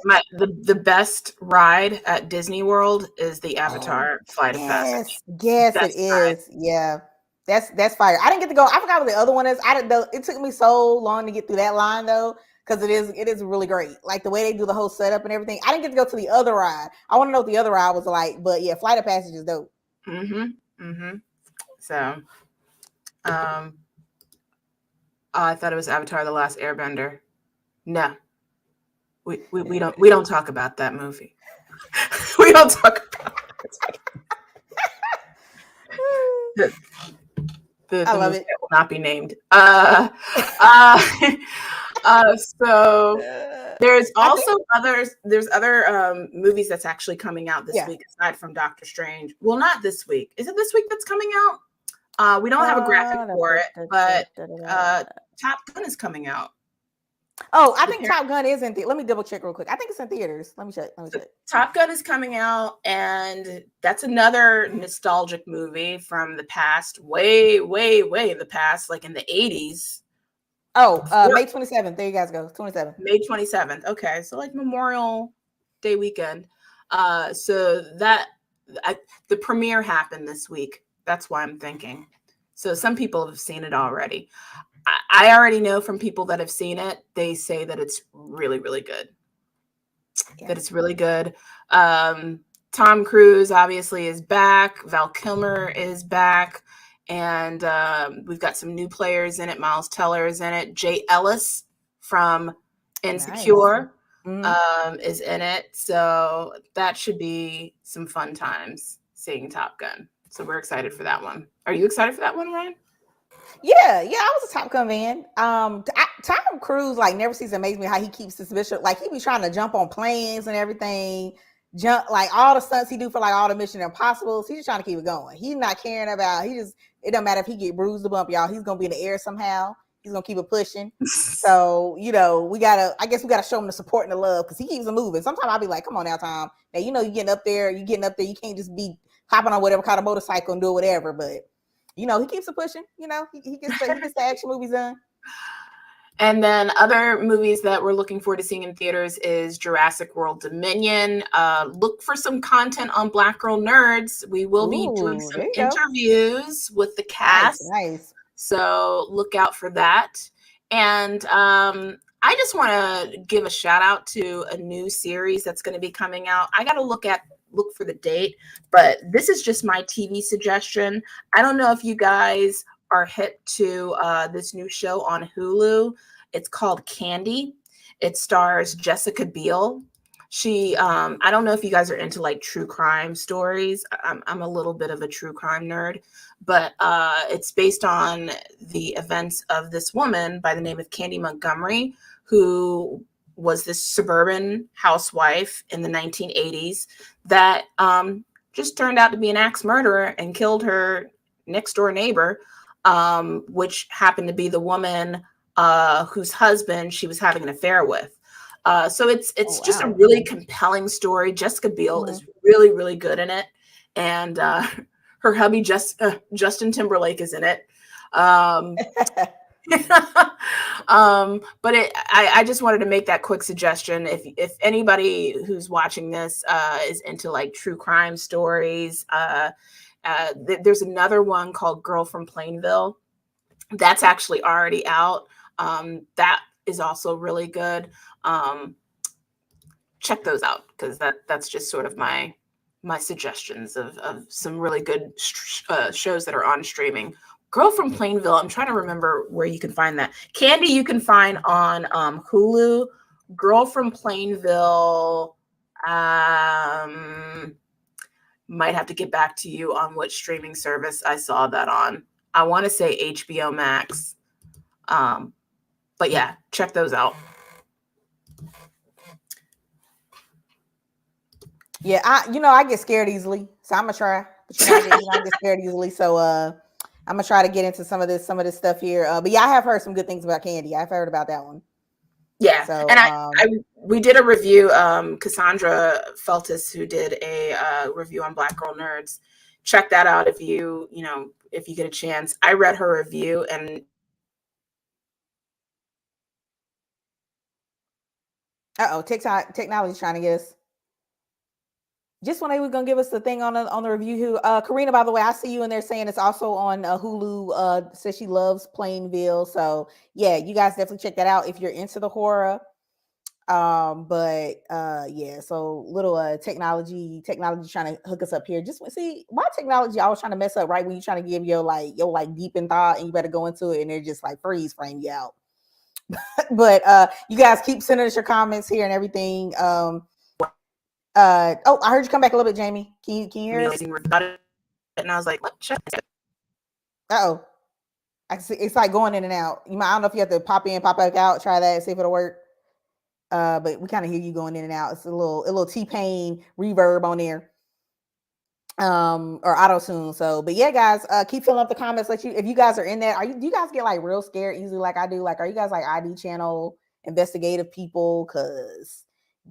the best ride at Disney World is the Avatar Flight of Passage. Yes, it is. Yeah, that's fire. I didn't get to go. I forgot what the other one is. I didn't know. It took me so long to get through that line though, because it is really great. Like the way they do the whole setup and everything. I didn't get to go to the other ride. I want to know what the other ride was like. But yeah, Flight of Passage is dope. So, I thought it was Avatar: The Last Airbender. No, we don't talk about that movie. We don't talk about it. The I love movie it. that will not be named. So there's also there's other movies that's actually coming out this week aside from Doctor Strange. Well, not this week. Is it this week that's coming out? We don't have a graphic for it, but Top Gun is coming out. Oh, I think Top Gun is in theaters. Let me double check real quick. I think it's in theaters. Let me check. Top Gun is coming out, and that's another nostalgic movie from the past, way in the past, like in the 80s. Oh, May 27th. There you guys go. 27th. May 27th. Okay, so like Memorial Day weekend. So that the premiere happened this week. That's why I'm thinking. So some people have seen it already. I already know from people that have seen it, they say that it's really, really good. Yeah. That it's really good. Tom Cruise obviously is back. Val Kilmer is back. And we've got some new players in it. Miles Teller is in it. Jay Ellis from Insecure is in it. So that should be some fun times seeing Top Gun. So we're excited for that one. Are you excited for that one, Ryan? Yeah, I was a Top Gun fan. Tom Cruise like never ceases to amaze me how he keeps this bishop. Like he be trying to jump on planes and everything, jump like all the stunts he do for like all the Mission Impossibles. He's just trying to keep it going. He's not caring about. It don't matter if he get bruised or bump, y'all. He's gonna be in the air somehow. He's gonna keep it pushing. So I guess we gotta show him the support and the love because he keeps it moving. Sometimes I'll be like, come on now, Tom. Now you're getting up there. You can't just be hopping on whatever kind of motorcycle and do whatever, but. He keeps it pushing. He gets the action movies done. And then other movies that we're looking forward to seeing in theaters is Jurassic World Dominion. Look for some content on Black Girl Nerds. We will be doing some interviews with the cast. Nice. So look out for that. And I just want to give a shout out to a new series that's going to be coming out. I got to look for the date, but this is just my TV suggestion. I don't know if you guys are hip to this new show on Hulu. It's called Candy. It stars Jessica Biel. She, I don't know if you guys are into like true crime stories. I'm a little bit of a true crime nerd, but it's based on the events of this woman by the name of Candy Montgomery, who was this suburban housewife in the 1980s that just turned out to be an axe murderer and killed her next door neighbor, which happened to be the woman whose husband she was having an affair with. So it's just a really compelling story. Jessica Biel is really, really good in it. And her hubby, Justin Timberlake, is in it. But I just wanted to make that quick suggestion. If anybody who's watching this is into like true crime stories, there's another one called Girl from Plainville that's actually already out. That is also really good. Check those out because that's just sort of my suggestions of some really good shows that are on streaming. Girl from Plainville, I'm trying to remember where you can find that. Candy you can find on Hulu. Girl from Plainville, might have to get back to you on which streaming service I saw that on. I want to say HBO Max. But yeah, check those out. Yeah, I get scared easily, so I'm gonna try. But I get scared easily, so I'm gonna try to get into some of this stuff here. But yeah, I have heard some good things about Candy. I've heard about that one. Yeah, so, and we did a review. Cassandra Feltus, who did a review on Black Girl Nerds. Check that out if you get a chance. I read her review and. Technology's trying to get us. Just when they were gonna give us the thing on the review. Who Karina, by the way, I see you in there saying it's also on Hulu. Says she loves Plainville, so yeah, you guys definitely check that out if you're into the horror. Yeah, so little technology trying to hook us up here. Just see why technology always trying to mess up right when you're trying to give your deep in thought and you better go into it and they're just like freeze frame you out. But you guys keep sending us your comments here and everything. I heard you come back a little bit, Jamie. Can you hear us? And I was like, what? I see it's like going in and out. I don't know if you have to pop in, pop back out, try that, see if it'll work. But we kind of hear you going in and out. It's a little T-Pain reverb on there. or auto tune. So, but yeah, guys, keep filling up the comments. If you guys are in that, do you guys get like real scared easily like I do? Like, are you guys like ID channel investigative people? Cause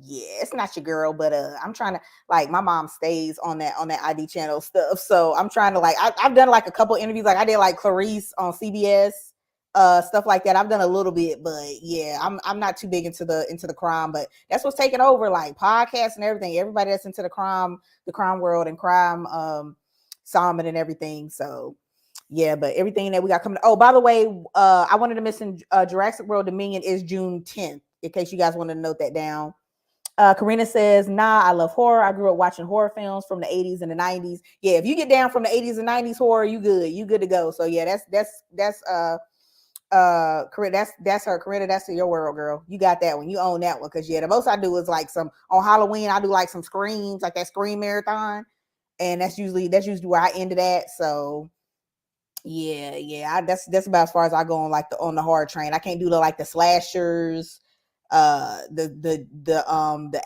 yeah, it's not your girl, but I'm trying to, like, my mom stays on that ID channel stuff. So I'm trying to, like, I've done like a couple interviews, like I did like Clarice on CBS, stuff like that. I've done a little bit, but yeah, I'm not too big into the crime, but that's what's taking over, like podcasts and everything. Everybody that's into the crime world and crime summit and everything. So yeah, but everything that we got coming. Oh, by the way, I wanted to mention Jurassic World Dominion is June 10th, in case you guys want to note that down. Karina says, nah, I love horror. I grew up watching horror films from the 80s and the 90s. Yeah, if you get down from the 80s and 90s horror, you good to go. So yeah, that's Corinna, that's her. Corinna, that's your world, girl. You got that one. You own that one. Cause yeah, the most I do is like some on Halloween. I do like some screams, like that scream marathon, and that's usually where I ended at. So yeah, that's about as far as I go on like on the horror train. I can't do the slashers, the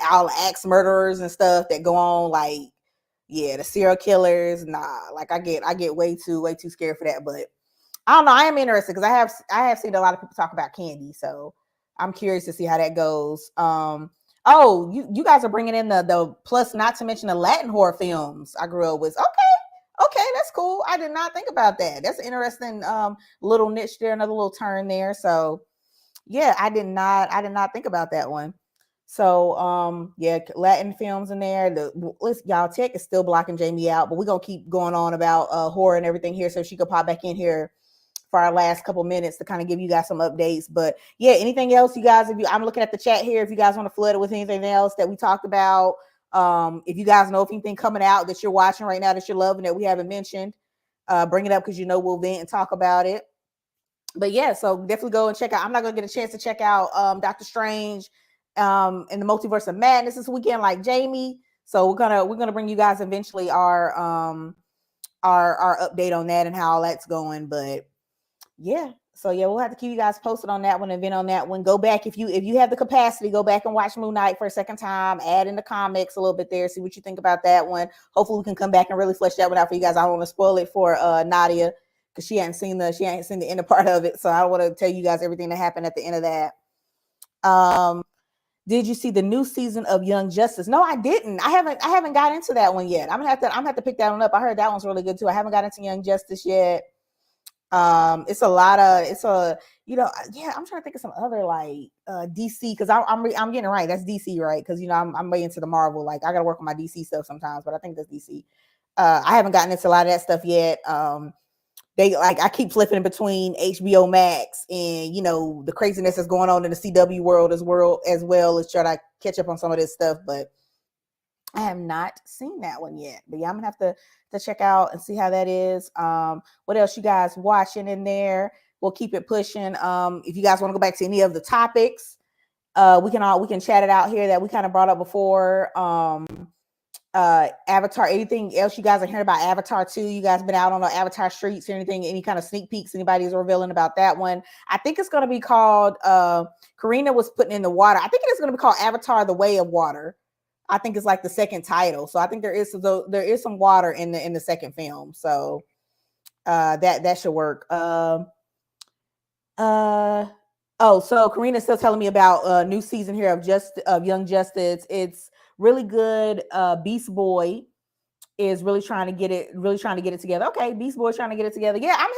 owl axe murderers and stuff that go on, like, yeah, the serial killers. Nah, like I get way too scared for that, but I don't know. I am interested because I have seen a lot of people talk about Candy, so I'm curious to see how that goes. Oh, you guys are bringing in the plus, not to mention the Latin horror films I grew up with. Okay, that's cool. I did not think about that. That's an interesting little niche there, another little turn there. So yeah, I did not think about that one. So yeah, Latin films in there. Y'all, Tech is still blocking Jamie out, but we're gonna keep going on about horror and everything here, so she could pop back in here for our last couple minutes to kind of give you guys some updates. But yeah, anything else you guys, I'm looking at the chat here, if you guys want to flood it with anything else that we talked about, if you guys know of anything coming out that you're watching right now that you're loving that we haven't mentioned, bring it up, because we'll vent and talk about it. But yeah, so definitely go and check out. I'm not gonna get a chance to check out Doctor Strange in the Multiverse of Madness this weekend like Jamie. So we're gonna bring you guys eventually our update on that and how all that's going. But yeah, so yeah, we'll have to keep you guys posted on that one, and then on that one, go back, if you have the capacity, go back and watch Moon Knight for a second time, add in the comics a little bit there, see what you think about that one. Hopefully we can come back and really flesh that one out for you guys. I don't want to spoil it for Nadia, because she hadn't seen the end part of it, so I don't want to tell you guys everything that happened at the end of that. Did you see the new season of Young Justice? No, I didn't. I haven't got into that one yet. I'm gonna have to pick that one up. I heard that one's really good too. I haven't got into Young Justice yet. It's yeah, I'm trying to think of some other like DC, because I'm getting it right. That's DC, right? Because I'm way into the Marvel. Like, I gotta work on my DC stuff sometimes, but I think that's DC. I haven't gotten into a lot of that stuff yet. I keep flipping between HBO Max and the craziness that's going on in the CW world as well as try to catch up on some of this stuff, but I have not seen that one yet. But yeah, I'm gonna have to check out and see how that is. What else you guys watching in there? We'll keep it pushing. If you guys want to go back to any of the topics, we can chat it out here that we kind of brought up before. Avatar, anything else you guys are hearing about Avatar 2? You guys been out on the Avatar streets or anything? Any kind of sneak peeks anybody is revealing about that one? I think it's going to be called, Karina was putting in the water, I think it is going to be called Avatar: The Way of Water. I think it's like the second title. So I think there is some water in the second film. So that should work. So Karina's still telling me about a new season here of Young Justice. It's really good. Beast Boy is really trying to get it together. Okay, Beast Boy trying to get it together. Yeah, I'm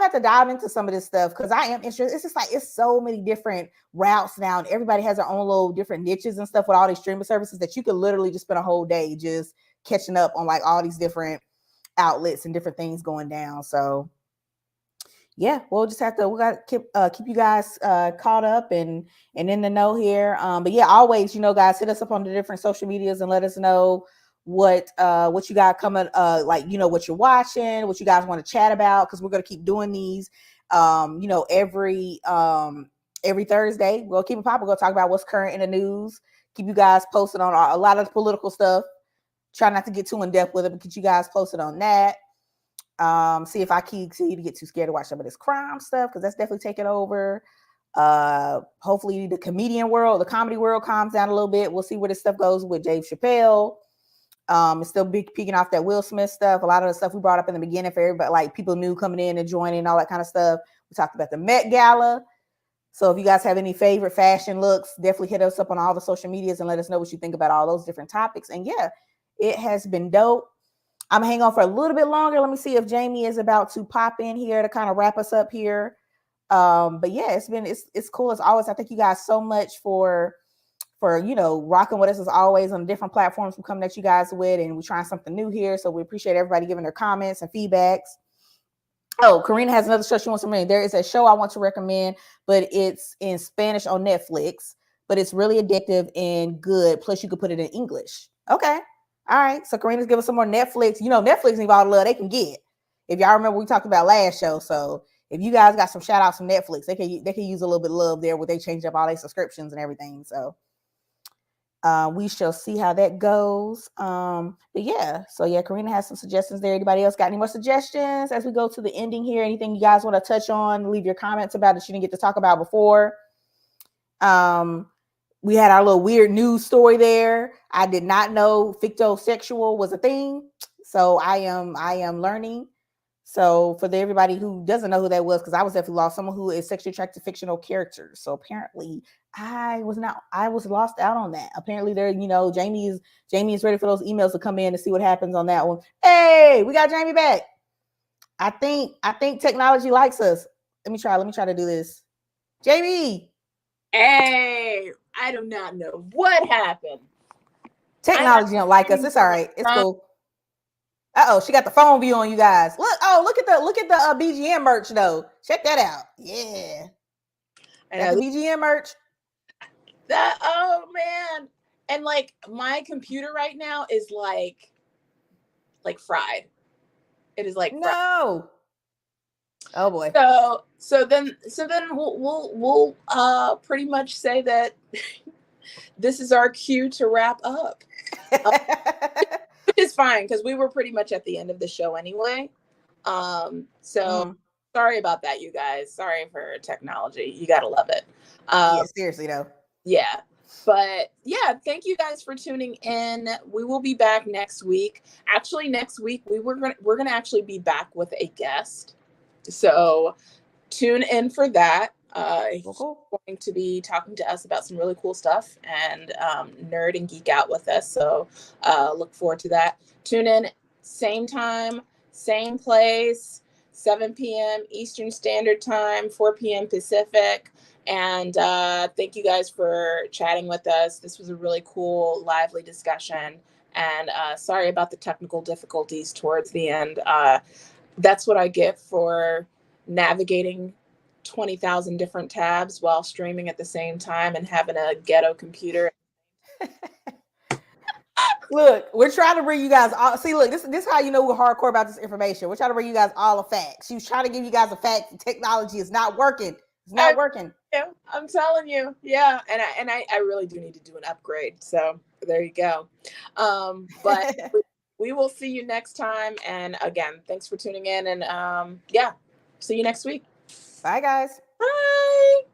have to dive into some of this stuff, because I am interested. It's just like, it's so many different routes now, and everybody has their own little different niches and stuff with all these streaming services, that you could literally just spend a whole day just catching up on like all these different outlets and different things going down. So yeah, we got to keep you guys caught up and in the know here. But yeah, always, guys, hit us up on the different social medias and let us know what you got coming, what you're watching, what you guys want to chat about, because we're going to keep doing these every Thursday. We'll keep it popping. We'll talk about what's current in the news, keep you guys posted on a lot of the political stuff. Try not to get too in depth with it, but keep you guys posted on that. See if I continue to get too scared to watch some of this crime stuff, because that's definitely taking over. Hopefully the comedy world calms down a little bit. We'll see where this stuff goes with Dave Chappelle. It's still peeking off that Will Smith stuff. A lot of the stuff we brought up in the beginning for everybody, like people new coming in and joining, all that kind of stuff. We talked about the Met Gala. So if you guys have any favorite fashion looks, definitely hit us up on all the social medias and let us know what you think about all those different topics. And yeah, it has been dope. I'm gonna hang on for a little bit longer. Let me see if Jamie is about to pop in here to kind of wrap us up here. But yeah, it's cool as always. I thank you guys so much for rocking with us as always on different platforms we're coming at you guys with, and we're trying something new here. So we appreciate everybody giving their comments and feedbacks. Oh, Karina has another show she wants to recommend. There is a show I want to recommend, but it's in Spanish on Netflix, but it's really addictive and good. Plus you could put it in English. Okay. All right. So Karina's giving some more Netflix. Netflix needs all the love they can get. If y'all remember, we talked about last show. So if you guys got some shout outs from Netflix, they can use a little bit of love there where they change up all their subscriptions and everything. So we shall see how that goes. But yeah, so yeah, Karina has some suggestions there. Anybody else got any more suggestions as we go to the ending here? Anything you guys want to touch on? Leave your comments about that you didn't get to talk about before. We had our little weird news story there. I did not know fictosexual was a thing, so I am learning. So for everybody who doesn't know who that was, because I was definitely lost, someone who is sexually attracted to fictional characters. So apparently I was lost out on that. Apparently Jamie is ready for those emails to come in to see what happens on that one. Hey, we got Jamie back. I think technology likes us. Let me try to do this. Jamie. Hey, I do not know what happened. Technology don't like us. It's all right. It's cool. Uh-oh, she got the phone view on you guys. Look at the BGN merch though. Check that out. Yeah. Got the BGN merch. Oh man. And like my computer right now is like fried. It is like fried. No. Oh boy. So then we'll pretty much say that this is our cue to wrap up. Which is fine because we were pretty much at the end of the show anyway. Sorry about that, you guys. Sorry for technology. You gotta love it. Yeah, seriously though. Yeah. But yeah, thank you guys for tuning in. We will be back next week. Actually, next week we're gonna actually be back with a guest. So tune in for that. He's going to be talking to us about some really cool stuff and nerd and geek out with us. So look forward to that. Tune in, same time, same place, 7 p.m. Eastern Standard Time, 4 p.m. Pacific. And thank you guys for chatting with us. This was a really cool, lively discussion. And sorry about the technical difficulties towards the end. That's what I get for navigating 20,000 different tabs while streaming at the same time and having a ghetto computer. Look, we're trying to bring you guys all. See, look, this is how you know we're hardcore about this information. We're trying to bring you guys all the facts. She was trying to give you guys the facts. The technology is not working. It's not working. Yeah, I'm telling you. Yeah, and I really do need to do an upgrade. So there you go. But we will see you next time. And again, thanks for tuning in. And yeah, see you next week. Bye, guys. Bye.